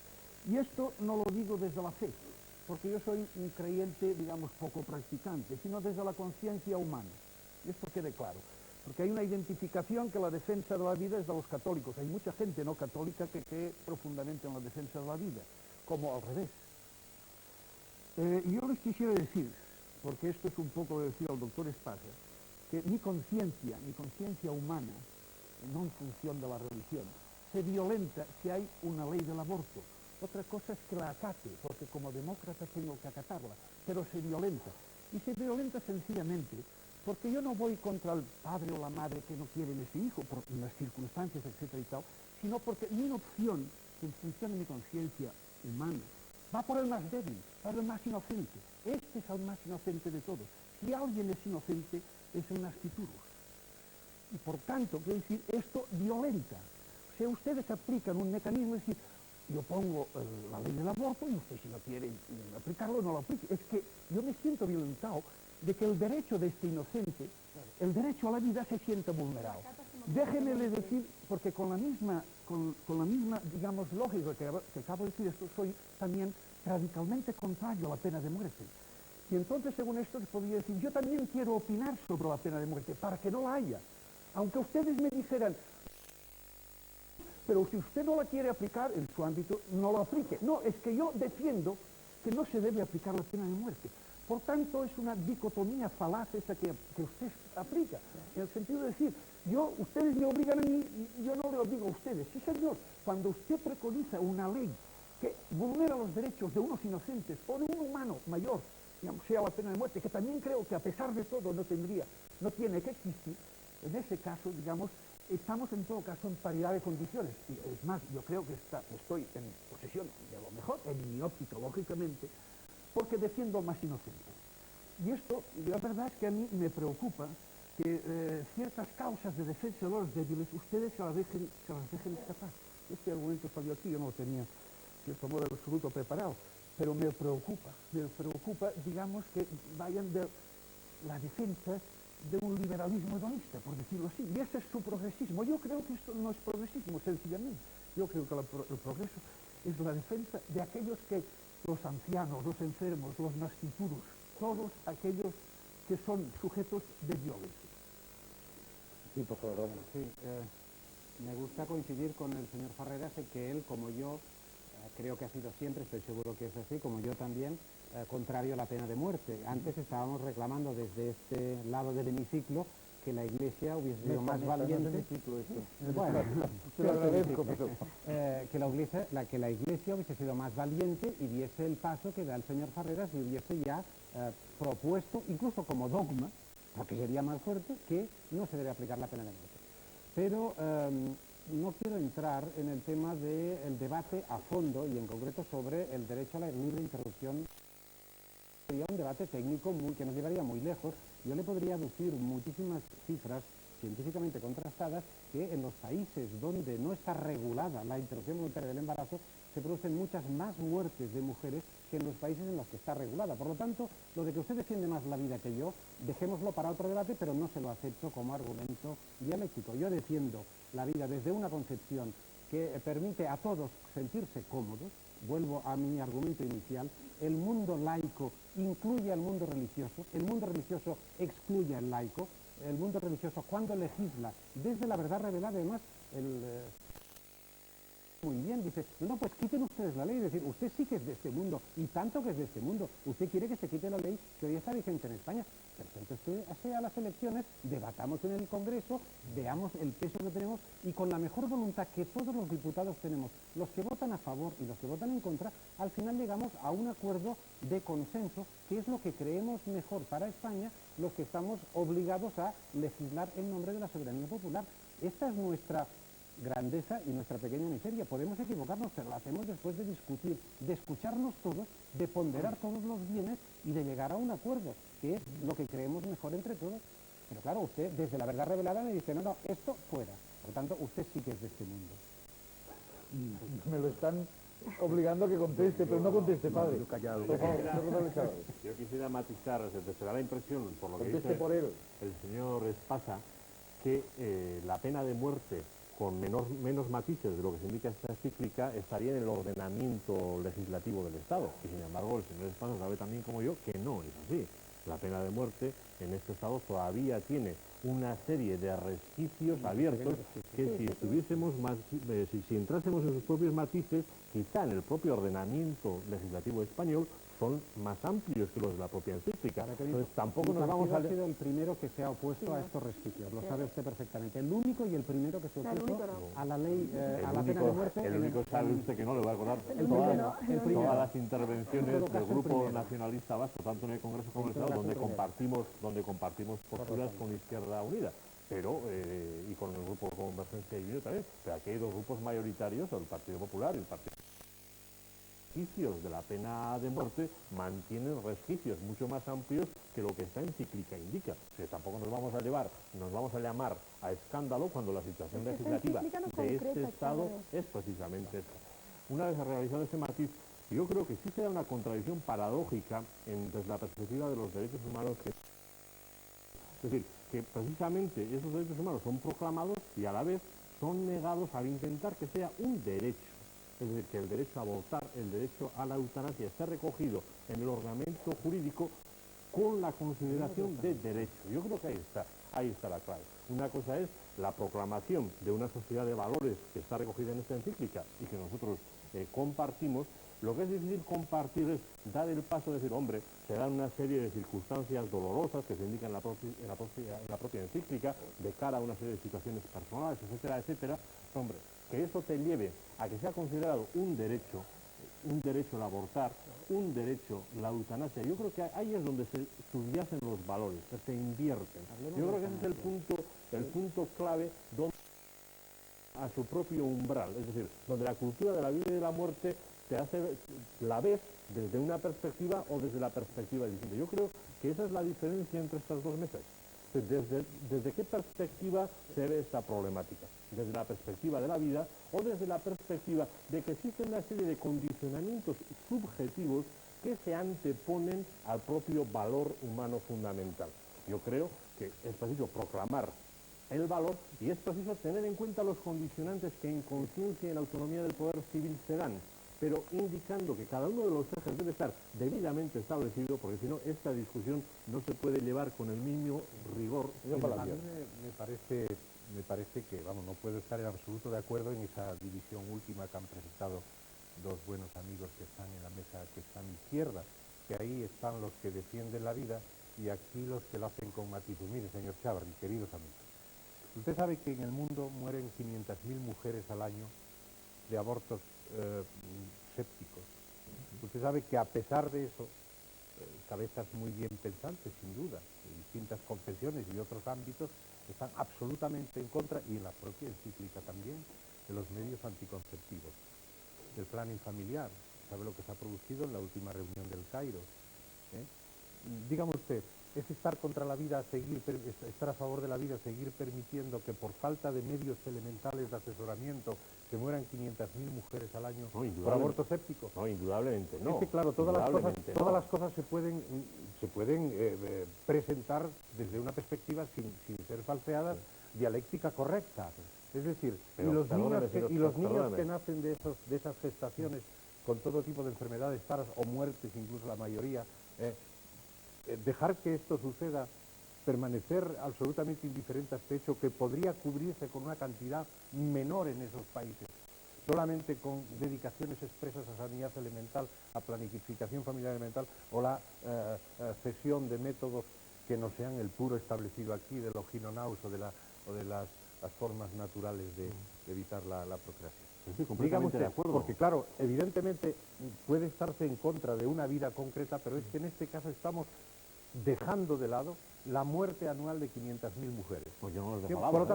Y esto no lo digo desde la fe, porque yo soy un creyente, digamos, poco practicante, sino desde la conciencia humana. Y esto quede claro, porque hay una identificación que la defensa de la vida es de los católicos. Hay mucha gente no católica que cree profundamente en la defensa de la vida, como al revés. Yo les quisiera decir, porque esto es un poco de decir al doctor Espasa, que mi conciencia humana, no en función de la religión, se violenta si hay una ley del aborto. Otra cosa es que la acate, porque como demócrata tengo que acatarla, pero se violenta. Y se violenta sencillamente porque yo no voy contra el padre o la madre que no quieren ese hijo, por las circunstancias, etcétera y tal, sino porque mi opción, en función de mi conciencia humana, va por el más débil, por el más inocente. Este es el más inocente de todos. Si alguien es inocente, es el nasciturus. Y por tanto, quiero decir, esto violenta. O sea, ustedes aplican un mecanismo, es decir, yo pongo la ley del aborto y usted si no quiere aplicarlo, no lo aplique. Es que yo me siento violentado de que el derecho de este inocente, el derecho a la vida, se sienta vulnerado. Déjenme decir, porque con la misma, digamos, lógica que acabo de decir esto, soy también radicalmente contrario a la pena de muerte. Y entonces, según esto, les podría decir, yo también quiero opinar sobre la pena de muerte, para que no la haya. Aunque ustedes me dijeran, pero si usted no la quiere aplicar en su ámbito, no lo aplique. No, es que yo defiendo que no se debe aplicar la pena de muerte. Por tanto, es una dicotomía falaz esa que usted aplica, en el sentido de decir, ustedes me obligan a mí, y yo no le obligo a ustedes. Sí, señor, cuando usted preconiza una ley que vulnera los derechos de unos inocentes o de un humano mayor, digamos, sea la pena de muerte, que también creo que a pesar de todo no tiene que existir, en ese caso, digamos, estamos en todo caso en paridad de condiciones. Y es más, yo creo que estoy en posesión de lo mejor, en mi óptica, lógicamente, porque defiendo al más inocente. Y esto, la verdad es que a mí me preocupa que ciertas causas de defensa de los débiles ustedes se las dejen escapar. Este argumento salió aquí, yo no lo tenía, de cierto modo, absoluto preparado, pero me preocupa, digamos, que vayan de la defensa de un liberalismo hedonista, por decirlo así, y ese es su progresismo. Yo creo que esto no es progresismo, sencillamente. Yo creo que el progreso es la defensa de aquellos que, los ancianos, los enfermos, los nasciturus, todos aquellos que son sujetos de violencia. Sí, por favor. Sí, me gusta coincidir con el señor Ferreras en que él, como yo, creo que ha sido siempre, estoy seguro que es así, como yo también, contrario a la pena de muerte. Antes estábamos reclamando desde este lado del hemiciclo que la Iglesia hubiese sido más valiente. Bueno, te lo agradezco, pero que la Iglesia hubiese sido más valiente y diese el paso que da el señor Ferreras y hubiese ya propuesto, incluso como dogma, porque sería más fuerte, que no se debe aplicar la pena de muerte. Pero no quiero entrar en el tema del debate a fondo y en concreto sobre el derecho a la libre interrupción. Sería un debate técnico que nos llevaría muy lejos. Yo le podría aducir muchísimas cifras científicamente contrastadas que en los países donde no está regulada la interrupción voluntaria del embarazo se producen muchas más muertes de mujeres que en los países en los que está regulada. Por lo tanto, lo de que usted defiende más la vida que yo, dejémoslo para otro debate, pero no se lo acepto como argumento dialéctico. Yo defiendo la vida desde una concepción que permite a todos sentirse cómodos. Vuelvo a mi argumento inicial, el mundo laico incluye al mundo religioso, el mundo religioso excluye al laico, el mundo religioso cuando legisla desde la verdad revelada, además, muy bien, dice, no, pues quiten ustedes la ley, es decir, usted sí que es de este mundo, y tanto que es de este mundo, usted quiere que se quite la ley que hoy está vigente en España, perfecto, usted sea las elecciones, debatamos en el Congreso, veamos el peso que tenemos, y con la mejor voluntad que todos los diputados tenemos, los que votan a favor y los que votan en contra, al final llegamos a un acuerdo de consenso, que es lo que creemos mejor para España, los que estamos obligados a legislar en nombre de la soberanía popular. Esta es nuestra grandeza y nuestra pequeña miseria. Podemos equivocarnos, pero lo hacemos después de discutir, de escucharnos todos, de ponderar todos los bienes y de llegar a un acuerdo, que es lo que creemos mejor entre todos. Pero claro, usted desde la verdad revelada me dice, no, no, esto fuera. Por lo tanto, usted sí que es de este mundo. Me lo están obligando a que conteste, pero no conteste, padre. Yo callado. Por favor, señor Chávez. Yo quisiera matizar, se da la impresión, por lo que Conteste dice por él. el señor Espasa, que la pena de muerte con menos matices de lo que se indica esta encíclica estaría en el ordenamiento legislativo del Estado. Y sin embargo, el señor Espasa sabe también como yo que no es así. La pena de muerte en este Estado todavía tiene una serie de resquicios abiertos que si estuviésemos si entrásemos en sus propios matices, quizá en el propio ordenamiento legislativo español son más amplios que los de la propia encíclica. Entonces tampoco nos vamos a... ha sido el primero que se ha opuesto a estos resquicios, lo sabe usted perfectamente. El único y el primero que se opuso a la ley, a la pena de muerte. El único sabe usted que no le va a acordar todas las intervenciones del Grupo Nacionalista Vasco, tanto en el Congreso como en el Senado, donde compartimos posturas con Izquierda Unida. Pero, y con el Grupo Convergencia y Unión también, pero aquí hay dos grupos mayoritarios, el Partido Popular y el Partido resquicios de la pena de muerte mantienen resquicios mucho más amplios que lo que esta encíclica indica. O sea, tampoco nos vamos a llamar a escándalo cuando la situación legislativa de este Estado es precisamente esta. Una vez realizado ese matiz, yo creo que sí se da una contradicción paradójica desde la perspectiva de los derechos humanos es decir, que precisamente esos derechos humanos son proclamados y a la vez son negados al intentar que sea un derecho. Es decir, que el derecho a abortar, el derecho a la eutanasia esté recogido en el ordenamiento jurídico con la consideración de derecho. Yo creo que ahí está la clave. Una cosa es la proclamación de una sociedad de valores que está recogida en esta encíclica y que nosotros compartimos. Lo que es difícil compartir es dar el paso de decir, hombre, se dan una serie de circunstancias dolorosas que se indican en la propia encíclica de cara a una serie de situaciones personales, etcétera, etcétera. Hombre, que eso te lleve a que sea considerado un derecho el abortar, un derecho la eutanasia. Yo creo que ahí es donde se subyacen los valores, se invierten. Yo creo que ese es el punto clave donde a su propio umbral, es decir, donde la cultura de la vida y de la muerte la ves desde una perspectiva o desde la perspectiva distinta. Yo creo que esa es la diferencia entre estas dos mesas. ¿Desde qué perspectiva se ve esta problemática? ¿Desde la perspectiva de la vida o desde la perspectiva de que existe una serie de condicionamientos subjetivos que se anteponen al propio valor humano fundamental? Yo creo que es preciso proclamar el valor y es preciso tener en cuenta los condicionantes que en conciencia y en autonomía del poder civil se dan, pero indicando que cada uno de los ejes debe estar debidamente establecido, porque si no, esta discusión no se puede llevar con el mismo rigor. A mí me parece que, no puedo estar en absoluto de acuerdo en esa división última que han presentado dos buenos amigos que están en la mesa, que están a mi izquierda, que ahí están los que defienden la vida y aquí los que lo hacen con matices. Mire, señor Chávarri, queridos amigos, usted sabe que en el mundo mueren 500.000 mujeres al año de abortos sépticos. Usted sabe que a pesar de eso, cabezas muy bien pensantes, sin duda, de distintas confesiones y otros ámbitos, están absolutamente en contra, y en la propia encíclica también, de los medios anticonceptivos, del planning familiar. ¿Sabe lo que se ha producido en la última reunión del Cairo? Dígame usted, ¿es estar contra la vida, estar a favor de la vida, seguir permitiendo que por falta de medios elementales de asesoramiento se mueran 500.000 mujeres al año por aborto séptico? No, indudablemente no. Es que claro, todas las cosas se pueden presentar desde una perspectiva sin ser falseadas, dialéctica correcta. Es decir, y los niños que nacen de esas gestaciones con todo tipo de enfermedades raras o muertes, incluso la mayoría, dejar que esto suceda, permanecer absolutamente indiferente a este hecho que podría cubrirse con una cantidad menor en esos países, solamente con dedicaciones expresas a sanidad elemental, a planificación familiar elemental o la cesión de métodos que no sean el puro establecido aquí del oginonaus o de las formas naturales de evitar la procreación. Estoy completamente de acuerdo. Porque claro, evidentemente puede estarse en contra de una vida concreta, pero es que en este caso estamos dejando de lado la muerte anual de 500.000 mujeres. Pues yo no los dejaba.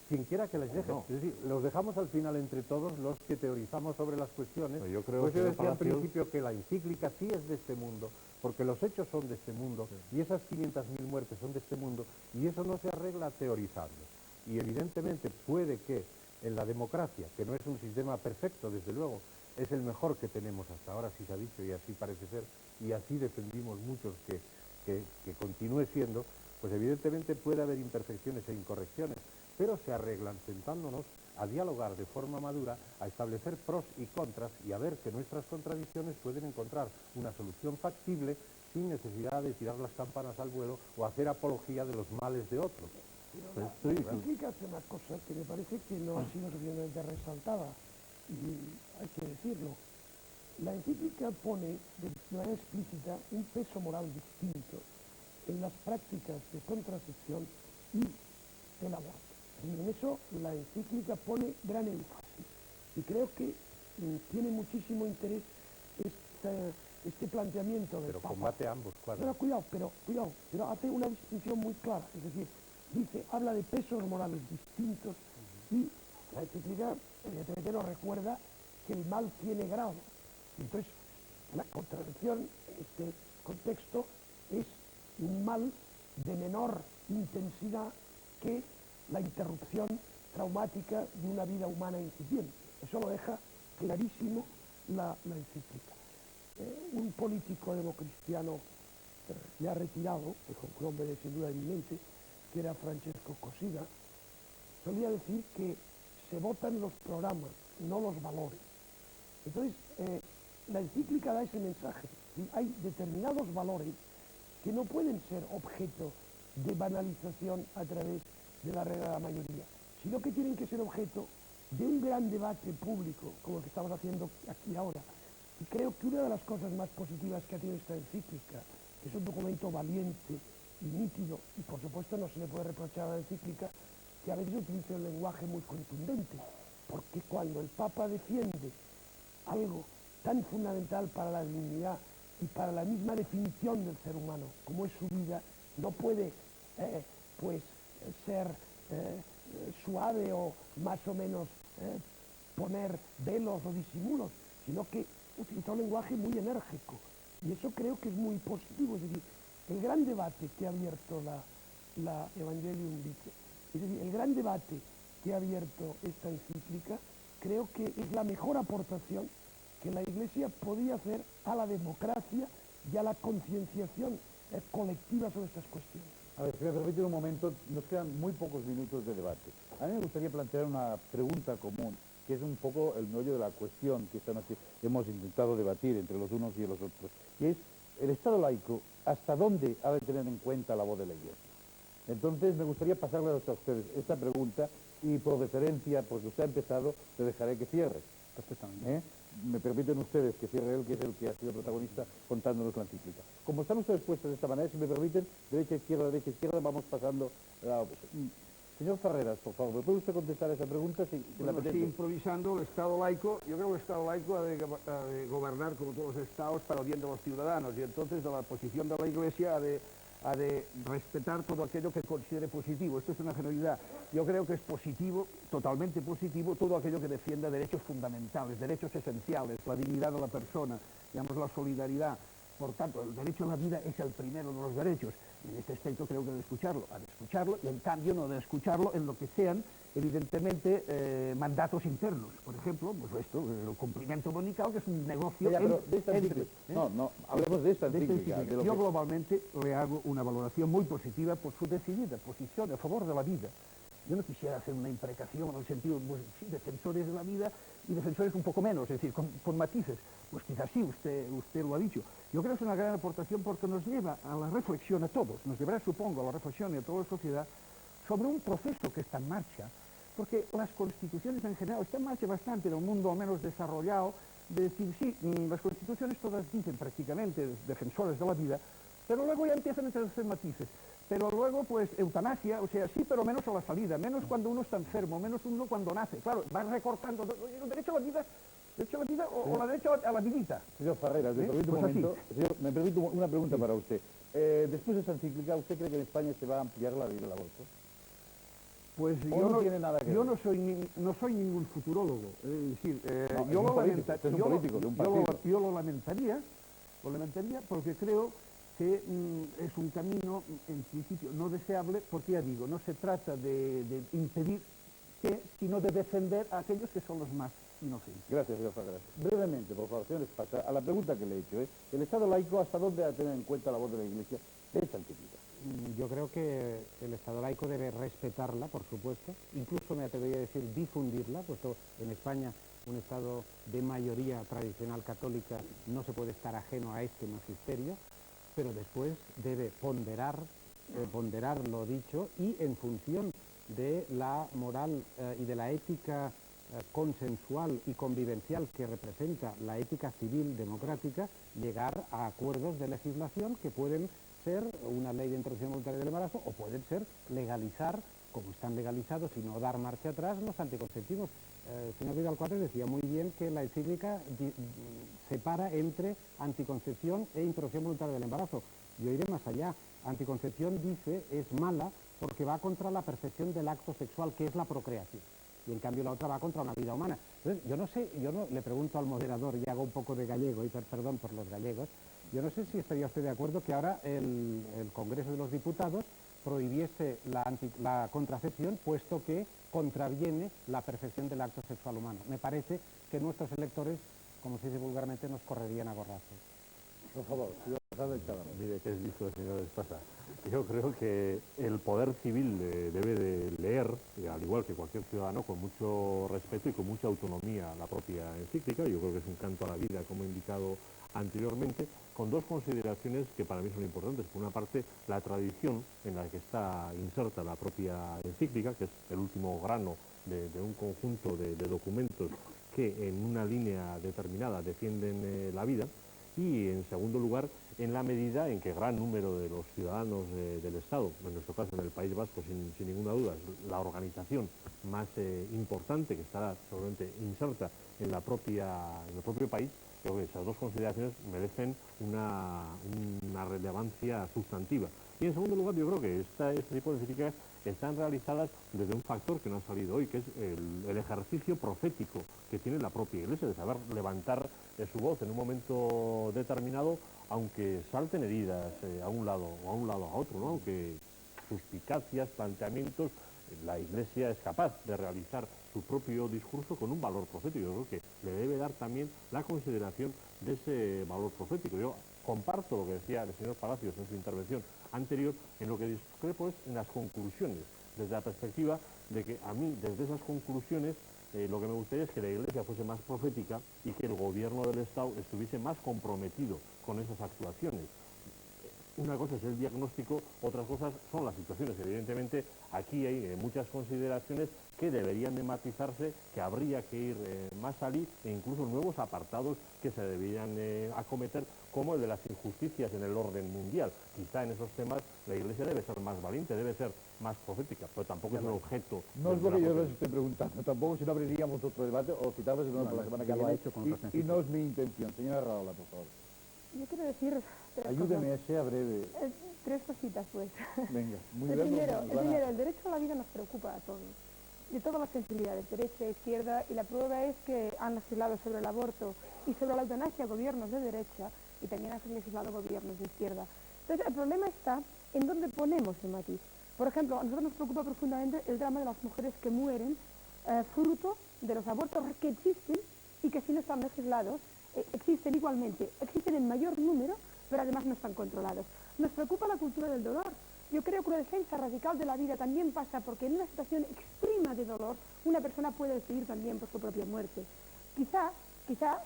Quien quiera que les deje. No. Es decir, los dejamos al final entre todos los que teorizamos sobre las cuestiones. Pues yo decía al principio que la encíclica sí es de este mundo, porque los hechos son de este mundo y esas 500.000 muertes son de este mundo y eso no se arregla teorizando. Y evidentemente puede que en la democracia, que no es un sistema perfecto, desde luego, es el mejor que tenemos hasta ahora, así se ha dicho y así parece ser, y así defendimos muchos que continúe siendo, pues evidentemente puede haber imperfecciones e incorrecciones, pero se arreglan sentándonos a dialogar de forma madura, a establecer pros y contras y a ver que nuestras contradicciones pueden encontrar una solución factible sin necesidad de tirar las campanas al vuelo o hacer apología de los males de otros. La encíclica hace una cosa que me parece que no ha sido suficientemente resaltada, y hay que decirlo. La encíclica pone de manera explícita un peso moral distinto en las prácticas de contracepción y del aborto. Y en eso la encíclica pone gran énfasis. Y creo que tiene muchísimo interés este planteamiento del Papa. Pero combate ambos cuadros. Pero hace una distinción muy clara. Es decir, habla de pesos morales distintos y la encíclica evidentemente nos recuerda que el mal tiene grado. Entonces, la contradicción en este contexto es un mal de menor intensidad que la interrupción traumática de una vida humana incipiente. Eso lo deja clarísimo la encíclica. Un político democristiano ya retirado, un hombre sin duda eminente, que era Francesco Cossiga, solía decir que se votan los programas, no los valores. Entonces, la encíclica da ese mensaje. Hay determinados valores que no pueden ser objeto de banalización a través de la regla de la mayoría, sino que tienen que ser objeto de un gran debate público, como el que estamos haciendo aquí ahora. Y creo que una de las cosas más positivas que ha tenido esta encíclica, que es un documento valiente y nítido, y por supuesto no se le puede reprochar a la encíclica que a veces utilice un lenguaje muy contundente, porque cuando el Papa defiende algo tan fundamental para la dignidad y para la misma definición del ser humano, como es su vida, no puede ser suave o más o menos poner velos o disimulos, sino que utiliza un lenguaje muy enérgico. Y eso creo que es muy positivo. Es decir, el gran debate que ha abierto la Evangelium Vitae, es decir, el gran debate que ha abierto esta encíclica, creo que es la mejor aportación que la Iglesia podía hacer a la democracia y a la concienciación colectiva sobre estas cuestiones. A ver, si me permite un momento, nos quedan muy pocos minutos de debate. A mí me gustaría plantear una pregunta común, que es un poco el meollo de la cuestión que esta noche hemos intentado debatir entre los unos y los otros, y es el Estado laico, ¿hasta dónde ha de tener en cuenta la voz de la Iglesia? Entonces me gustaría pasarle a ustedes esta pregunta y por deferencia, porque usted ha empezado, le dejaré que cierre. Perfectamente. Me permiten ustedes que cierre él, que es el que ha sido protagonista, contándonos la encíclica. Como están ustedes puestos de esta manera, si me permiten, derecha, izquierda, vamos pasando la... Señor Ferreras, por favor, ¿me puede usted contestar a esa pregunta? Si Bueno, sí, improvisando, el Estado laico, yo creo que el Estado laico ha de gobernar como todos los Estados para el bien de los ciudadanos, y entonces de la posición de la Iglesia ha de respetar todo aquello que considere positivo. Esto es una generalidad. Yo creo que es positivo, totalmente positivo, todo aquello que defienda derechos fundamentales, derechos esenciales, la dignidad de la persona, digamos, la solidaridad. Por tanto, el derecho a la vida es el primero de los derechos. En este aspecto creo que ha de escucharlo, y en cambio no de escucharlo en lo que sean, evidentemente, mandatos internos. Por ejemplo, pues esto, el cumplimiento dominical, que es un negocio... pero de esta encíclica. No, hablemos de esta encíclica. Yo globalmente le hago una valoración muy positiva por su decidida posición a favor de la vida. Yo no quisiera hacer una imprecación en el sentido, pues sí, defensores de la vida y defensores un poco menos, es decir, con matices. Pues quizás sí, usted lo ha dicho. Yo creo que es una gran aportación porque nos lleva a la reflexión a todos, nos llevará, supongo, a la reflexión y a toda la sociedad sobre un proceso que está en marcha, porque las constituciones en general están en marcha bastante en un mundo al menos desarrollado, de decir, sí, las constituciones todas dicen prácticamente defensores de la vida, pero luego ya empiezan a introducir matices. Pero luego, pues, eutanasia, o sea, sí, pero menos a la salida, menos cuando uno está enfermo, menos uno cuando nace. Claro, van recortando el derecho a la vida, o la derecho a la vidita. Señor Ferreras, me permite un momento. Señor, me permite una pregunta para usted. Después de esa encíclica, ¿usted cree que en España se va a ampliar la ley del aborto? Pues yo no soy ningún futurólogo. Es decir, yo lo lamentaría, lamentaría porque creo que es un camino, en principio, no deseable, porque ya digo, no se trata de impedir sino de defender a aquellos que son los más inocentes. Gracias, señor Fagras. Brevemente, por favor, señor Espasa, a la pregunta que le he hecho, ¿el Estado laico hasta dónde ha de tener en cuenta la voz de la Iglesia es antigüedad? Yo creo que el Estado laico debe respetarla, por supuesto, incluso me atrevería a decir difundirla, puesto en España un Estado de mayoría tradicional católica no se puede estar ajeno a este magisterio, pero después debe ponderar lo dicho y en función de la moral y de la ética consensual y convivencial que representa la ética civil democrática, llegar a acuerdos de legislación que pueden ser una ley de interrupción voluntaria del embarazo o pueden ser legalizar, como están legalizados, y no dar marcha atrás, los anticonceptivos. El señor Vidal-Quadras decía muy bien que la encíclica separa entre anticoncepción e interrupción voluntaria del embarazo. Yo iré más allá. Anticoncepción, dice, es mala porque va contra la perfección del acto sexual, que es la procreación. Y en cambio la otra va contra una vida humana. Entonces, yo no le pregunto al moderador, y hago un poco de gallego, y perdón por los gallegos, yo no sé si estaría usted de acuerdo que ahora el Congreso de los Diputados prohibiese la contracepción, puesto que contraviene la perfección del acto sexual humano. Me parece que nuestros electores, como se dice vulgarmente, nos correrían a gorrazos. Por favor, señor Espasa. Mire, ¿qué es dicho el señor Espasa? Yo creo que el poder civil debe de leer, al igual que cualquier ciudadano, con mucho respeto y con mucha autonomía la propia encíclica. Yo creo que es un canto a la vida, como he indicado anteriormente, con dos consideraciones que para mí son importantes. Por una parte, la tradición en la que está inserta la propia encíclica, que es el último grano de un conjunto de documentos que en una línea determinada defienden la vida. Y, en segundo lugar, en la medida en que gran número de los ciudadanos del Estado, en nuestro caso en el País Vasco sin ninguna duda, es la organización más importante que estará seguramente inserta en el propio país, creo que esas dos consideraciones merecen una relevancia sustantiva. Y en segundo lugar, yo creo que este tipo de encíclicas están realizadas desde un factor que no ha salido hoy, que es el ejercicio profético que tiene la propia Iglesia, de saber levantar su voz en un momento determinado, aunque salten heridas a un lado o a otro, ¿no? Aunque suspicacias, planteamientos, la Iglesia es capaz de realizar su propio discurso con un valor profético. Yo creo que le debe dar también la consideración de ese valor profético. Yo comparto lo que decía el señor Palacios en su intervención anterior, en lo que discrepo es en las conclusiones, desde la perspectiva de que a mí, desde esas conclusiones, lo que me gustaría es que la Iglesia fuese más profética y que el gobierno del Estado estuviese más comprometido con esas actuaciones. Una cosa es el diagnóstico, otras cosas son las situaciones. Evidentemente, aquí hay muchas consideraciones que deberían de matizarse, que habría que ir más allí, e incluso nuevos apartados que se deberían acometer, como el de las injusticias en el orden mundial. Quizá en esos temas la Iglesia debe ser más valiente, debe ser más profética, pero tampoco es un objeto... No es lo que yo les estoy preguntando, tampoco, si no abriríamos otro debate, o citarles para la semana que viene, y no es mi intención. Señora Raola, por favor. Yo quiero decir Ayúdeme, sea breve. Tres cositas, pues. Venga, muy El breve. primero, el derecho a la vida nos preocupa a todos, de todas las sensibilidades, derecha, izquierda, y la prueba es que han legislado sobre el aborto y sobre la eutanasia gobiernos de derecha, y también han legislado gobiernos de izquierda. Entonces, el problema está en dónde ponemos el matiz. Por ejemplo, a nosotros nos preocupa profundamente el drama de las mujeres que mueren fruto de los abortos que existen y que si no están legislados, existen igualmente, existen en mayor número, pero además no están controlados. Nos preocupa la cultura del dolor. Yo creo que una defensa radical de la vida también pasa porque en una situación extrema de dolor una persona puede decidir también por su propia muerte. Quizá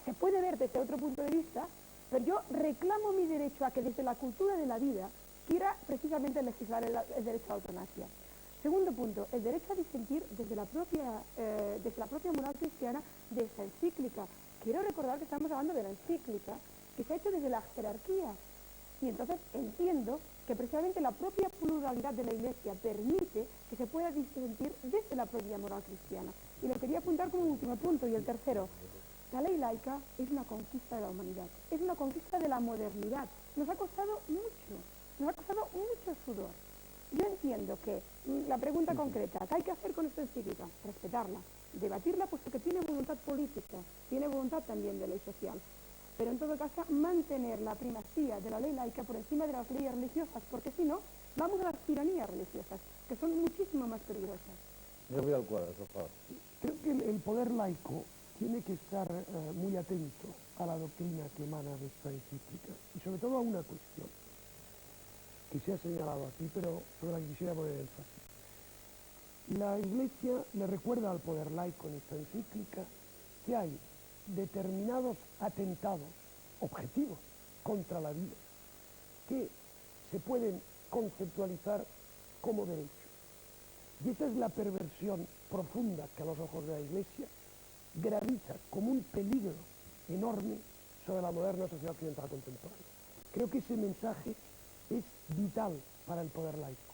se puede ver desde otro punto de vista, pero yo reclamo mi derecho a que desde la cultura de la vida quiera precisamente legislar el derecho a la eutanasia. Segundo punto, el derecho a disentir desde la propia moral cristiana de esta encíclica. Quiero recordar que estamos hablando de la encíclica que se ha hecho desde la jerarquía. Y entonces entiendo que precisamente la propia pluralidad de la Iglesia permite que se pueda disentir desde la propia moral cristiana. Y lo quería apuntar como último punto. Y el tercero, la ley laica es una conquista de la humanidad, es una conquista de la modernidad. Nos ha costado mucho sudor. Yo entiendo que la pregunta concreta, ¿qué hay que hacer con esta encíclica? Respetarla, debatirla, puesto que tiene voluntad política, tiene voluntad también de ley social. pero en todo caso mantener la primacía de la ley laica por encima de las leyes religiosas, porque si no, vamos a las tiranías religiosas, que son muchísimo más peligrosas. Señor Vidal Cuadras, por favor. Creo que el poder laico tiene que estar muy atento a la doctrina que emana de esta encíclica y sobre todo a una cuestión que se ha señalado aquí, pero sobre la que quisiera poner énfasis. La Iglesia le recuerda al poder laico en esta encíclica que hay determinados atentados objetivos contra la vida que se pueden conceptualizar como derechos. Y esa es la perversión profunda que a los ojos de la Iglesia gravita como un peligro enorme sobre la moderna sociedad occidental contemporánea. Creo que ese mensaje es vital para el poder laico,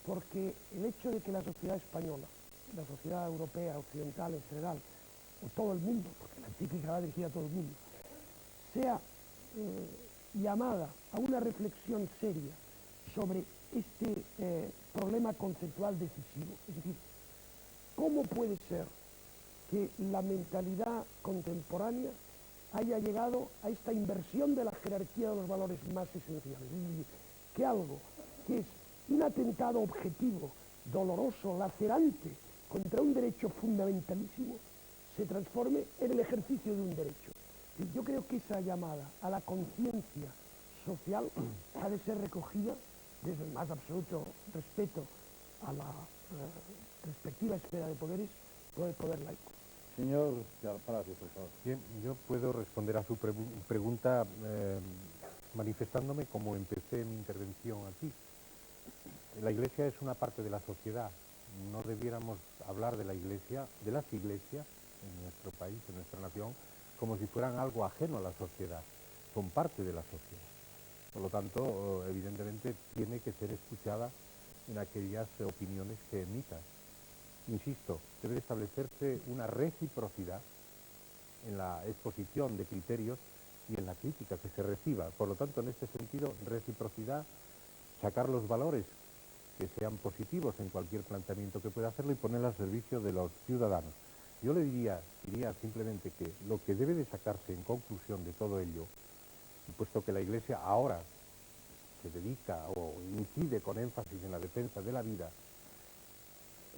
porque el hecho de que la sociedad española, la sociedad europea, occidental en general, o todo el mundo, porque la encíclica va dirigida a todo el mundo, sea llamada a una reflexión seria sobre este problema conceptual decisivo. Es decir, ¿cómo puede ser que la mentalidad contemporánea haya llegado a esta inversión de la jerarquía de los valores más esenciales? Es decir, que algo que es un atentado objetivo, doloroso, lacerante contra un derecho fundamentalísimo, se transforme en el ejercicio de un derecho. Yo creo que esa llamada a la conciencia social ha de ser recogida desde el más absoluto respeto a la respectiva esfera de poderes por el poder laico. Señor Palacios, por favor. Bien, yo puedo responder a su pregunta manifestándome como empecé mi intervención aquí. La Iglesia es una parte de la sociedad. No debiéramos hablar de la Iglesia, de las iglesias en nuestro país, en nuestra nación, como si fueran algo ajeno a la sociedad. Son parte de la sociedad. Por lo tanto, evidentemente, tiene que ser escuchada en aquellas opiniones que emita. Insisto, debe establecerse una reciprocidad en la exposición de criterios y en la crítica que se reciba. Por lo tanto, en este sentido, reciprocidad, sacar los valores que sean positivos en cualquier planteamiento que pueda hacerlo y ponerlo al servicio de los ciudadanos. Yo le diría simplemente que lo que debe de sacarse en conclusión de todo ello, puesto que la Iglesia ahora se dedica o incide con énfasis en la defensa de la vida,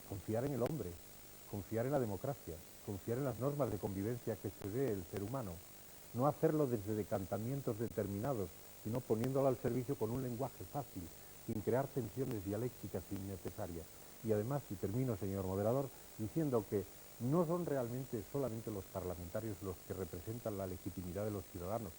confiar en el hombre, confiar en la democracia, confiar en las normas de convivencia que se dé el ser humano, no hacerlo desde decantamientos determinados, sino poniéndolo al servicio con un lenguaje fácil, sin crear tensiones dialécticas innecesarias. Y además, y termino, señor moderador, diciendo que no son realmente solamente los parlamentarios los que representan la legitimidad de los ciudadanos.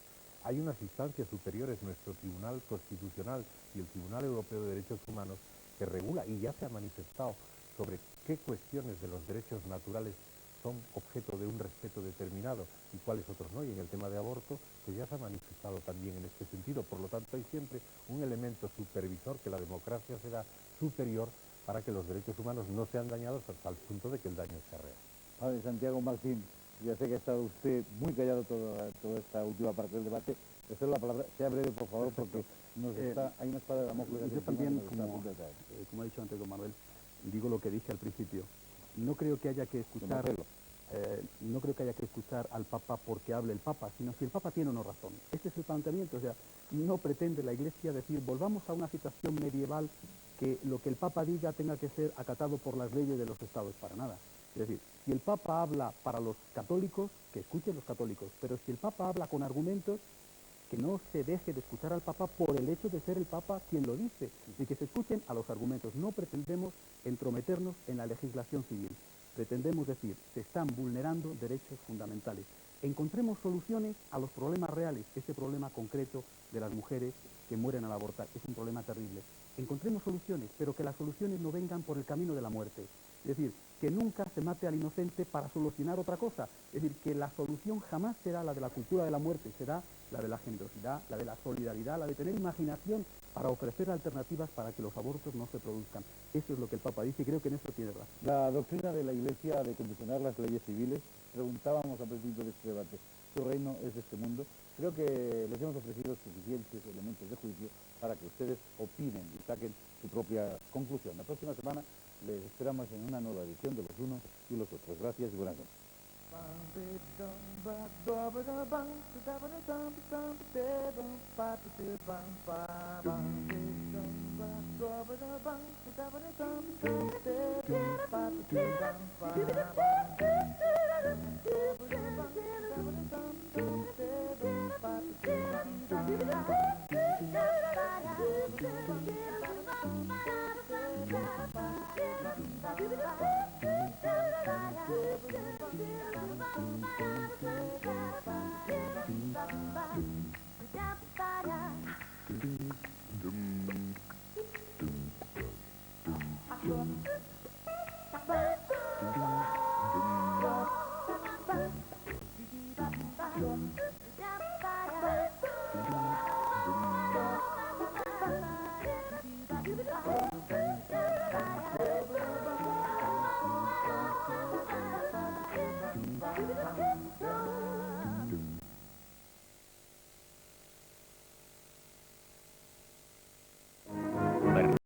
Hay unas instancias superiores, nuestro Tribunal Constitucional y el Tribunal Europeo de Derechos Humanos, que regula y ya se ha manifestado sobre qué cuestiones de los derechos naturales son objeto de un respeto determinado y cuáles otros no, y en el tema de aborto, pues ya se ha manifestado también en este sentido. Por lo tanto, hay siempre un elemento supervisor, que la democracia será superior para que los derechos humanos no sean dañados hasta el punto de que el daño sea real. Padre Santiago Martín, ya sé que ha estado usted muy callado toda esta última parte del debate. Le cedo la palabra, sea breve, por favor, porque hay una espada de Damocles. Yo también, como ha dicho antes don Manuel, digo lo que dije al principio. No creo que haya que escuchar al Papa porque hable el Papa, sino si el Papa tiene o no razón. Este es el planteamiento. O sea, no pretende la Iglesia decir volvamos a una situación medieval, que lo que el Papa diga tenga que ser acatado por las leyes de los estados, para nada. Es decir, si el Papa habla para los católicos, que escuchen los católicos, pero si el Papa habla con argumentos, que no se deje de escuchar al Papa por el hecho de ser el Papa quien lo dice, y que se escuchen a los argumentos. No pretendemos entrometernos en la legislación civil. Pretendemos decir, se están vulnerando derechos fundamentales. Encontremos soluciones a los problemas reales. Este problema concreto de las mujeres que mueren al abortar es un problema terrible. Encontremos soluciones, pero que las soluciones no vengan por el camino de la muerte. Es decir, que nunca se mate al inocente para solucionar otra cosa. Es decir, que la solución jamás será la de la cultura de la muerte, será la de la generosidad, la de la solidaridad, la de tener imaginación para ofrecer alternativas para que los abortos no se produzcan. Eso es lo que el Papa dice y creo que en eso tiene razón. La doctrina de la Iglesia de condicionar las leyes civiles, preguntábamos al principio de este debate, ¿su reino es de este mundo? Creo que les hemos ofrecido suficientes elementos de juicio para que ustedes opinen y saquen su propia conclusión. La próxima semana les esperamos en una nueva edición de Los Unos y los Otros. Gracias y buenas noches.